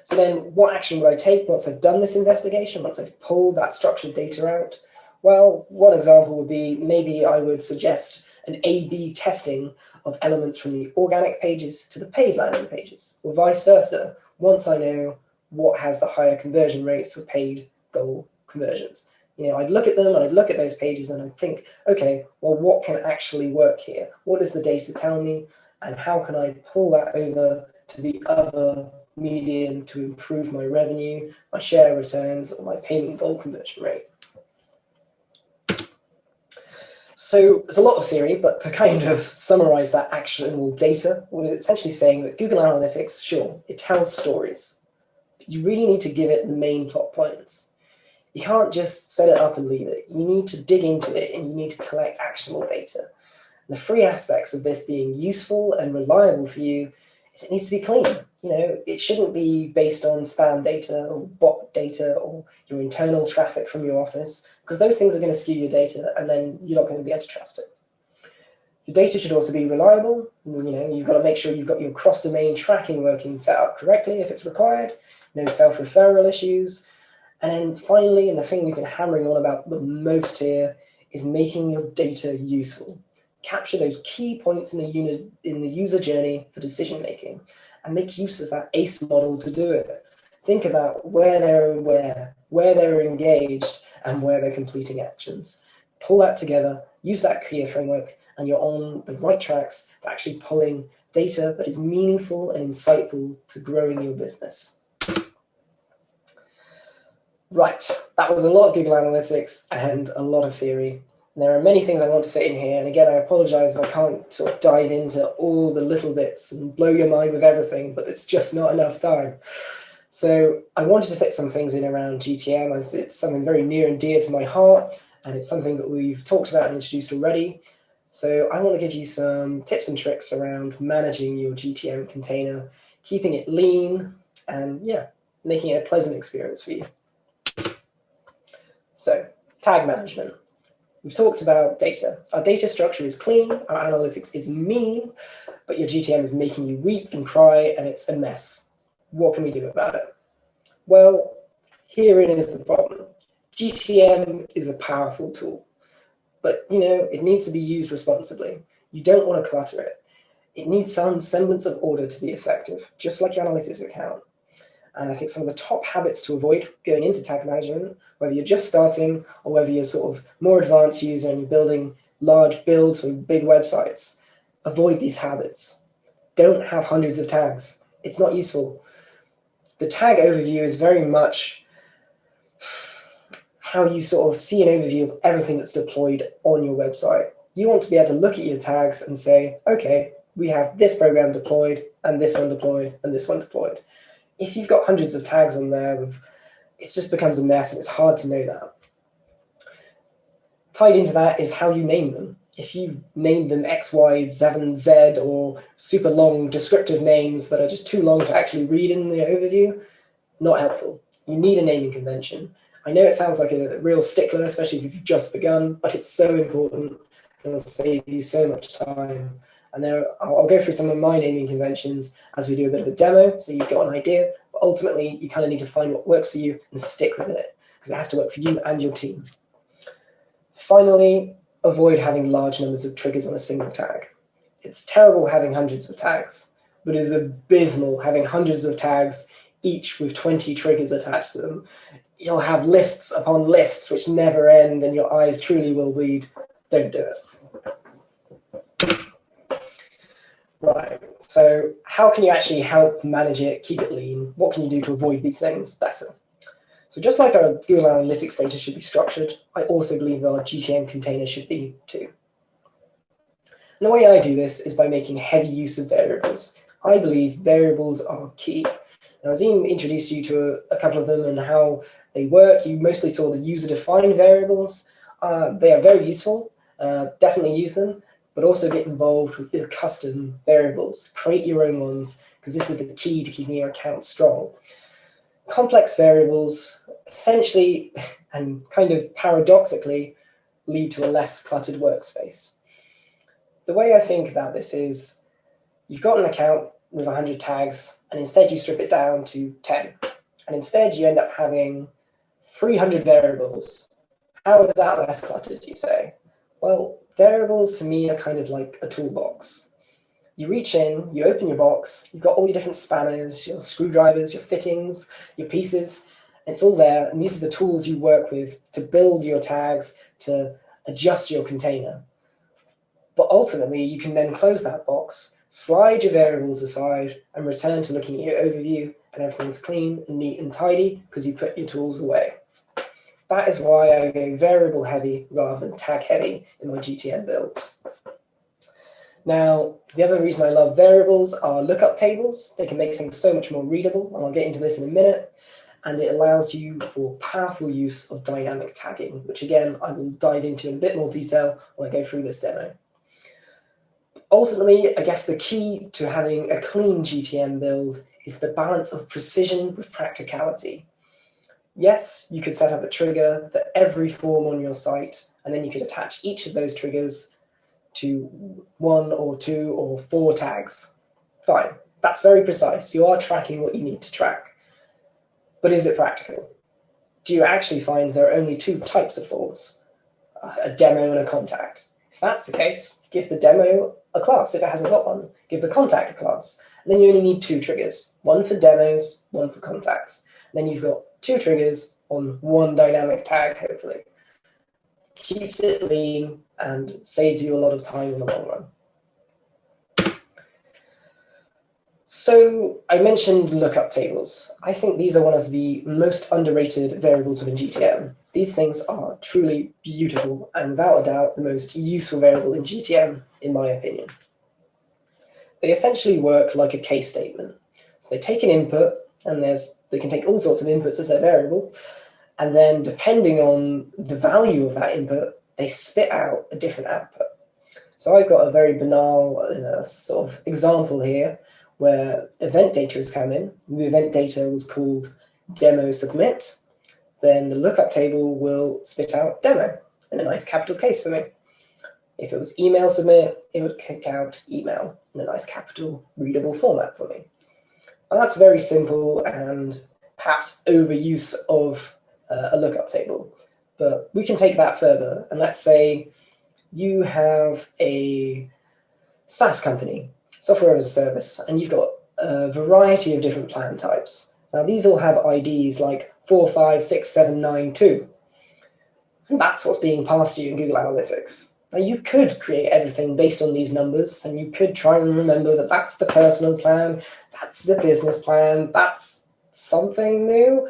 So then what action would I take once I've done this investigation, once I've pulled that structured data out? Well, one example would be maybe I would suggest an A/B testing of elements from the organic pages to the paid landing pages, or vice versa, once I know what has the higher conversion rates for paid goal conversions. I'd look at them and I'd look at those pages and I'd think, okay, well, what can actually work here? What does the data tell me? And how can I pull that over to the other medium to improve my revenue, my share returns, or my payment goal conversion rate? So there's a lot of theory, but to kind of summarize that actionable data, we're essentially saying that Google Analytics, sure, it tells stories, but you really need to give it the main plot points. You can't just set it up and leave it. You need to dig into it and you need to collect actionable data. And the three aspects of this being useful and reliable for you is it needs to be clean. It shouldn't be based on spam data or bot data or your internal traffic from your office, because those things are going to skew your data and then you're not going to be able to trust it. Your data should also be reliable. You've got to make sure you've got your cross-domain tracking working set up correctly if it's required, no self-referral issues. And then finally, and the thing we've been hammering on about the most here, is making your data useful. Capture those key points in the user journey for decision making and make use of that ACE model to do it. Think about where they're aware, where they're engaged, and where they're completing actions. Pull that together, use that Kia framework, and you're on the right tracks to actually pulling data that is meaningful and insightful to growing your business. Right, that was a lot of Google Analytics and a lot of theory. And there are many things I want to fit in here, and again, I apologize if I can't sort of dive into all the little bits and blow your mind with everything, but it's just not enough time. So I wanted to fit some things in around GTM. It's something very near and dear to my heart, and it's something that we've talked about and introduced already. So I want to give you some tips and tricks around managing your GTM container, keeping it lean, and yeah, making it a pleasant experience for you. So, tag management. We've talked about data. Our data structure is clean, our analytics is mean, but your GTM is making you weep and cry, and it's a mess. What can we do about it? Well, herein is the problem. GTM is a powerful tool, but it needs to be used responsibly. You don't want to clutter it. It needs some semblance of order to be effective, just like your analytics account. And I think some of the top habits to avoid going into tag management, whether you're just starting or whether you're sort of more advanced user and you're building large builds for big websites, avoid these habits. Don't have hundreds of tags. It's not useful. The tag overview is very much how you sort of see an overview of everything that's deployed on your website. You want to be able to look at your tags and say, okay, we have this program deployed and this one deployed and this one deployed. If you've got hundreds of tags on there, it just becomes a mess and it's hard to know that. Tied into that is how you name them. If you name them X, Y, 7, Z, or super long descriptive names that are just too long to actually read in the overview, not helpful. You need a naming convention. I know it sounds like a real stickler, especially if you've just begun, but it's so important. It will save you so much time. And I'll go through some of my naming conventions as we do a bit of a demo, so you've got an idea. But ultimately, you kind of need to find what works for you and stick with it, because it has to work for you and your team. Finally, avoid having large numbers of triggers on a single tag. It's terrible having hundreds of tags, but it is abysmal having hundreds of tags, each with 20 triggers attached to them. You'll have lists upon lists which never end, and your eyes truly will bleed. Don't do it. Right, so how can you actually help manage it, keep it lean? What can you do to avoid these things better? So just like our Google Analytics data should be structured, I also believe our GTM container should be too. And the way I do this is by making heavy use of variables. I believe variables are key. Now, Azim introduced you to a couple of them and how they work. You mostly saw the user-defined variables. They are very useful. Definitely use them, but also get involved with the custom variables. Create your own ones, because this is the key to keeping your account strong. Complex variables essentially, and kind of paradoxically, lead to a less cluttered workspace. The way I think about this is, you've got an account with 100 tags, and instead you strip it down to 10. And instead you end up having 300 variables. How is that less cluttered, you say? Well, variables to me are kind of like a toolbox. You reach in, you open your box, you've got all your different spanners, your screwdrivers, your fittings, your pieces. It's all there, and these are the tools you work with to build your tags, to adjust your container. But ultimately, you can then close that box, slide your variables aside, and return to looking at your overview, and everything's clean and neat and tidy because you put your tools away. That is why I go variable heavy rather than tag heavy in my GTM builds. Now, the other reason I love variables are lookup tables. They can make things so much more readable, and I'll get into this in a minute. And it allows you for powerful use of dynamic tagging, which again, I will dive into in a bit more detail when I go through this demo. Ultimately, I guess the key to having a clean GTM build is the balance of precision with practicality. Yes, you could set up a trigger for every form on your site, and then you could attach each of those triggers to 1 or 2 or 4 tags. Fine, that's very precise. You are tracking what you need to track. But is it practical? Do you actually find there are only 2 types of forms? A demo and a contact. If that's the case, give the demo a class if it hasn't got one. Give the contact a class. And then you only need 2 triggers. 1 for demos, 1 for contacts. And then you've got 2 triggers on 1 dynamic tag, hopefully. Keeps it lean and saves you a lot of time in the long run. So I mentioned lookup tables. I think these are one of the most underrated variables within GTM. These things are truly beautiful and without a doubt the most useful variable in GTM, in my opinion. They essentially work like a case statement. So they take an input, and they can take all sorts of inputs as their variable, and then depending on the value of that input, they spit out a different output. So I've got a very banal sort of example here where event data has come in. The event data was called demo submit. Then the lookup table will spit out demo in a nice capital case for me. If it was email submit, it would kick out email in a nice capital readable format for me. And that's very simple and perhaps overuse of a lookup table. But we can take that further. And let's say you have a SaaS company, software as a service, and you've got a variety of different plan types. Now, these all have IDs like 4, 5, 6, 7, 9, 2. And that's what's being passed to you in Google Analytics. Now, you could create everything based on these numbers, and you could try and remember that that's the personal plan, that's the business plan, that's something new,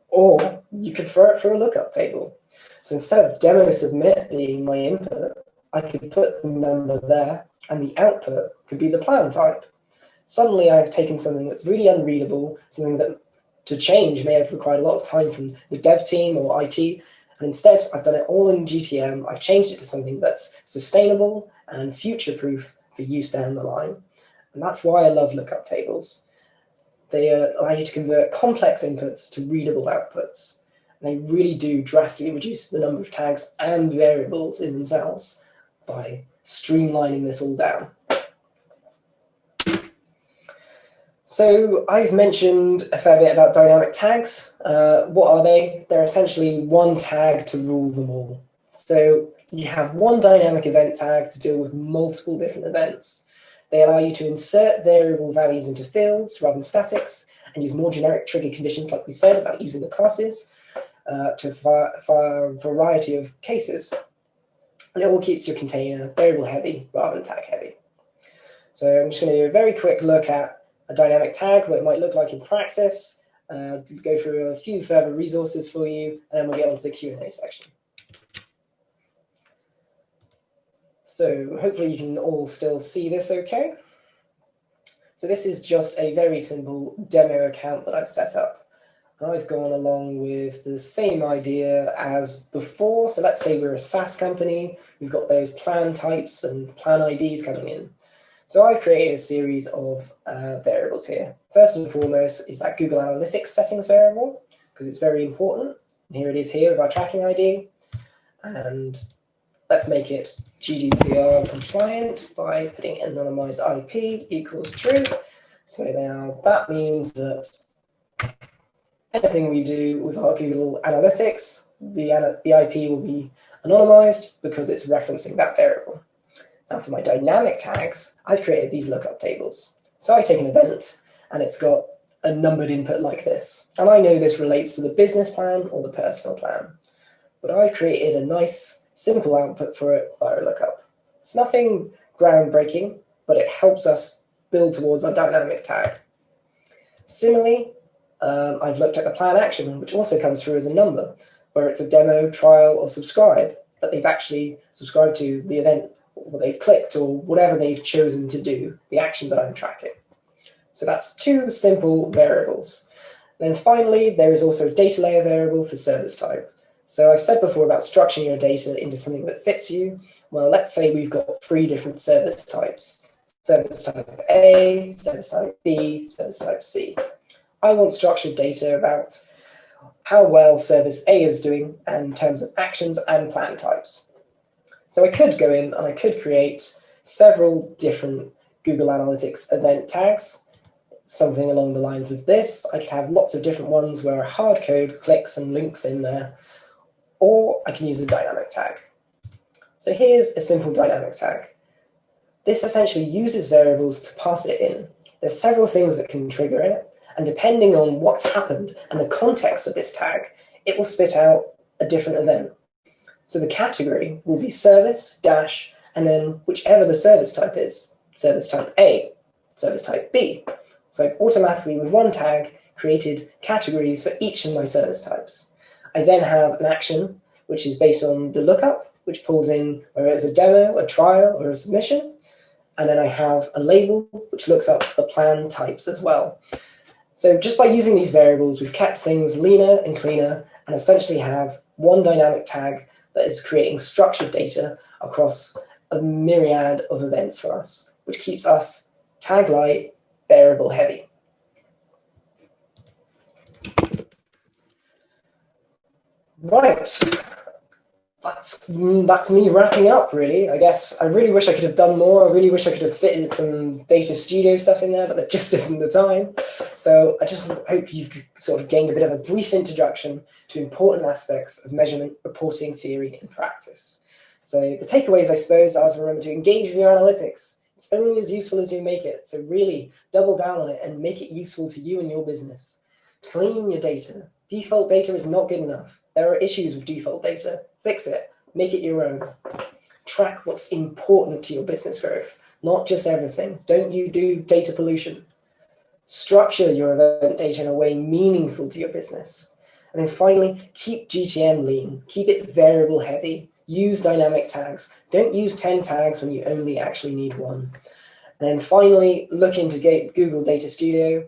or you could throw it through a lookup table. So instead of demo submit being my input, I could put the number there, and the output could be the plan type. Suddenly I've taken something that's really unreadable, something that to change may have required a lot of time from the dev team or IT, and instead I've done it all in GTM. I've changed it to something that's sustainable and future-proof for use down the line. And that's why I love lookup tables. They allow you to convert complex inputs to readable outputs. And they really do drastically reduce the number of tags and variables in themselves by streamlining this all down. So I've mentioned a fair bit about dynamic tags. What are they? They're essentially one tag to rule them all. So you have one dynamic event tag to deal with multiple different events. They allow you to insert variable values into fields rather than statics and use more generic trigger conditions like we said about using the classes for a variety of cases. And it all keeps your container variable heavy rather than tag heavy. So I'm just going to do a very quick look at a dynamic tag, what it might look like in practice, go through a few further resources for you, and then we'll get on to the Q&A section. So hopefully you can all still see this okay. So this is just a very simple demo account that I've set up. And I've gone along with the same idea as before. So let's say we're a SaaS company. We've got those plan types and plan IDs coming in. So I've created a series of variables here. First and foremost is that Google Analytics settings variable, because it's very important. And here it is here with our tracking ID. And let's make it GDPR compliant by putting anonymized IP equals true. So now that means that anything we do with our Google Analytics, the IP will be anonymized because it's referencing that variable. Now for my dynamic tags, I've created these lookup tables. So I take an event and it's got a numbered input like this. And I know this relates to the business plan or the personal plan. But I've created a nice, simple output for it via a lookup. It's nothing groundbreaking, but it helps us build towards our dynamic tag. Similarly, I've looked at the plan action, which also comes through as a number, where it's a demo, trial, or subscribe, that they've actually subscribed to the event, or they've clicked, or whatever they've chosen to do, the action that I'm tracking. So that's two simple variables. Then finally, there is also a data layer variable for service type. So I've said before about structuring your data into something that fits you. Well, let's say we've got 3 different service types. Service type A, service type B, service type C. I want structured data about how well service A is doing in terms of actions and plan types. So I could go in and I could create several different Google Analytics event tags, something along the lines of this. I could have lots of different ones where I hard code clicks and links in there, or I can use a dynamic tag. So here's a simple dynamic tag. This essentially uses variables to pass it in. There's several things that can trigger it, and depending on what's happened and the context of this tag, it will spit out a different event. So the category will be service, dash, and then whichever the service type is, service type A. service type B. So I've automatically, with one tag, created categories for each of my service types. I then have an action, which is based on the lookup, which pulls in whether it's a demo, a trial, or a submission. And then I have a label, which looks up the plan types as well. So just by using these variables, we've kept things leaner and cleaner and essentially have one dynamic tag that is creating structured data across a myriad of events for us, which keeps us tag light, variable heavy. Right. That's me wrapping up, really. I guess I really wish I could have done more. I really wish I could have fitted some Data Studio stuff in there, but there just isn't the time. So I just hope you've sort of gained a bit of a brief introduction to important aspects of measurement, reporting, theory, and practice. So the takeaways, I suppose, are to remember to engage with your analytics. It's only as useful as you make it. So really double down on it and make it useful to you and your business. Clean your data. Default data is not good enough. There are issues with default data. Fix it. Make it your own. Track what's important to your business growth, not just everything. Don't you do data pollution. Structure your event data in a way meaningful to your business. And then finally, keep GTM lean. Keep it variable heavy. Use dynamic tags. Don't use 10 tags when you only actually need one. And then finally, look into Google Data Studio.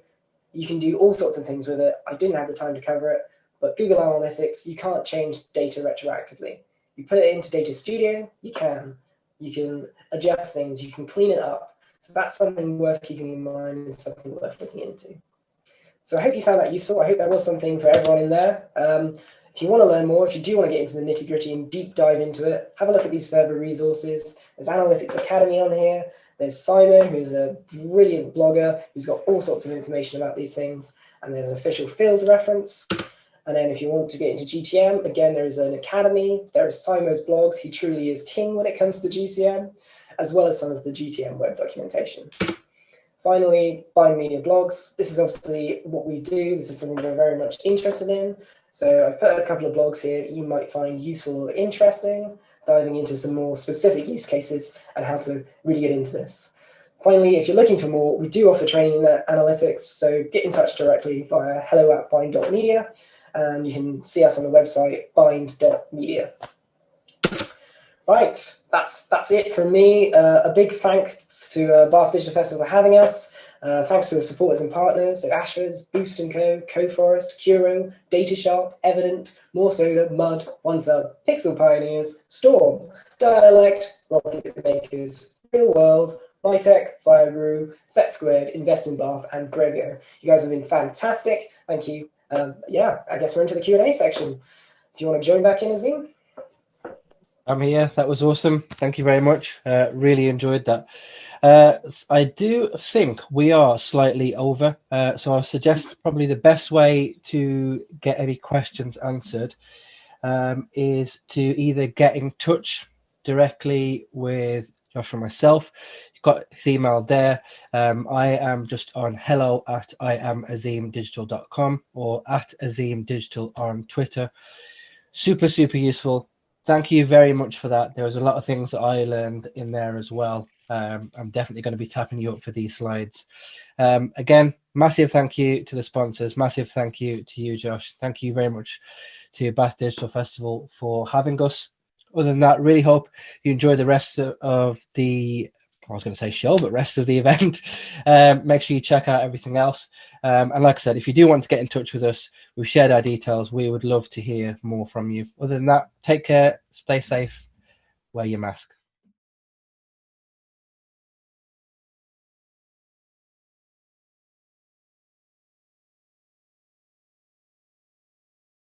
You can do all sorts of things with it. I didn't have the time to cover it, but Google Analytics, you can't change data retroactively. You put it into Data Studio, you can. You can adjust things, you can clean it up. So that's something worth keeping in mind and something worth looking into. So I hope you found that useful. I hope there was something for everyone in there. If you want to learn more, if you do want to get into the nitty gritty and deep dive into it, have a look at these further resources. There's Analytics Academy on here. There's Simon, who's a brilliant blogger, who's got all sorts of information about these things. And there's an official field reference. And then if you want to get into GTM, again, there is an academy. There is Simo's blogs. He truly is king when it comes to GTM, as well as some of the GTM web documentation. Finally, Bind Media blogs. This is obviously what we do. This is something we're very much interested in. So I've put a couple of blogs here that you might find useful or interesting, diving into some more specific use cases and how to really get into this. Finally, if you're looking for more, we do offer training in analytics, so get in touch directly via hello@bind.media, and you can see us on the website bind.media. Right, that's it from me. A big thanks to Bath Digital Festival for having us. Thanks to the supporters and partners, so Ashford's, Boost & Co, CoForest, Curo, DataSharp, Evident, More Solar, Mud, OneSub, Pixel Pioneers, Storm, Dialect, Rocket Makers, Real World, MyTech, Firebrew, Set Squared, Invest in Bath, and Brevio. You guys have been fantastic. Thank you. Yeah, I guess we're into the Q&A section. If you want to join back in, Azim. I'm here. That was awesome. Thank you very much. Really enjoyed that. I do think we are slightly over, so I'll suggest probably the best way to get any questions answered is to either get in touch directly with Josh or myself. You've got his email there. I am just on hello@iamazimdigital.com or @azimdigital on Twitter. Super, super useful. Thank you very much for that. There was a lot of things that I learned in there as well. I'm definitely going to be tapping you up for these slides. Again, massive thank you to the sponsors. Massive thank you to you, Josh. Thank you very much to Bath Digital Festival for having us. Other than that, really hope you enjoy the rest of the, I was going to say show, but rest of the event. Make sure you check out everything else. And like I said, if you do want to get in touch with us, we've shared our details. We would love to hear more from you. Other than that, take care, stay safe, wear your mask.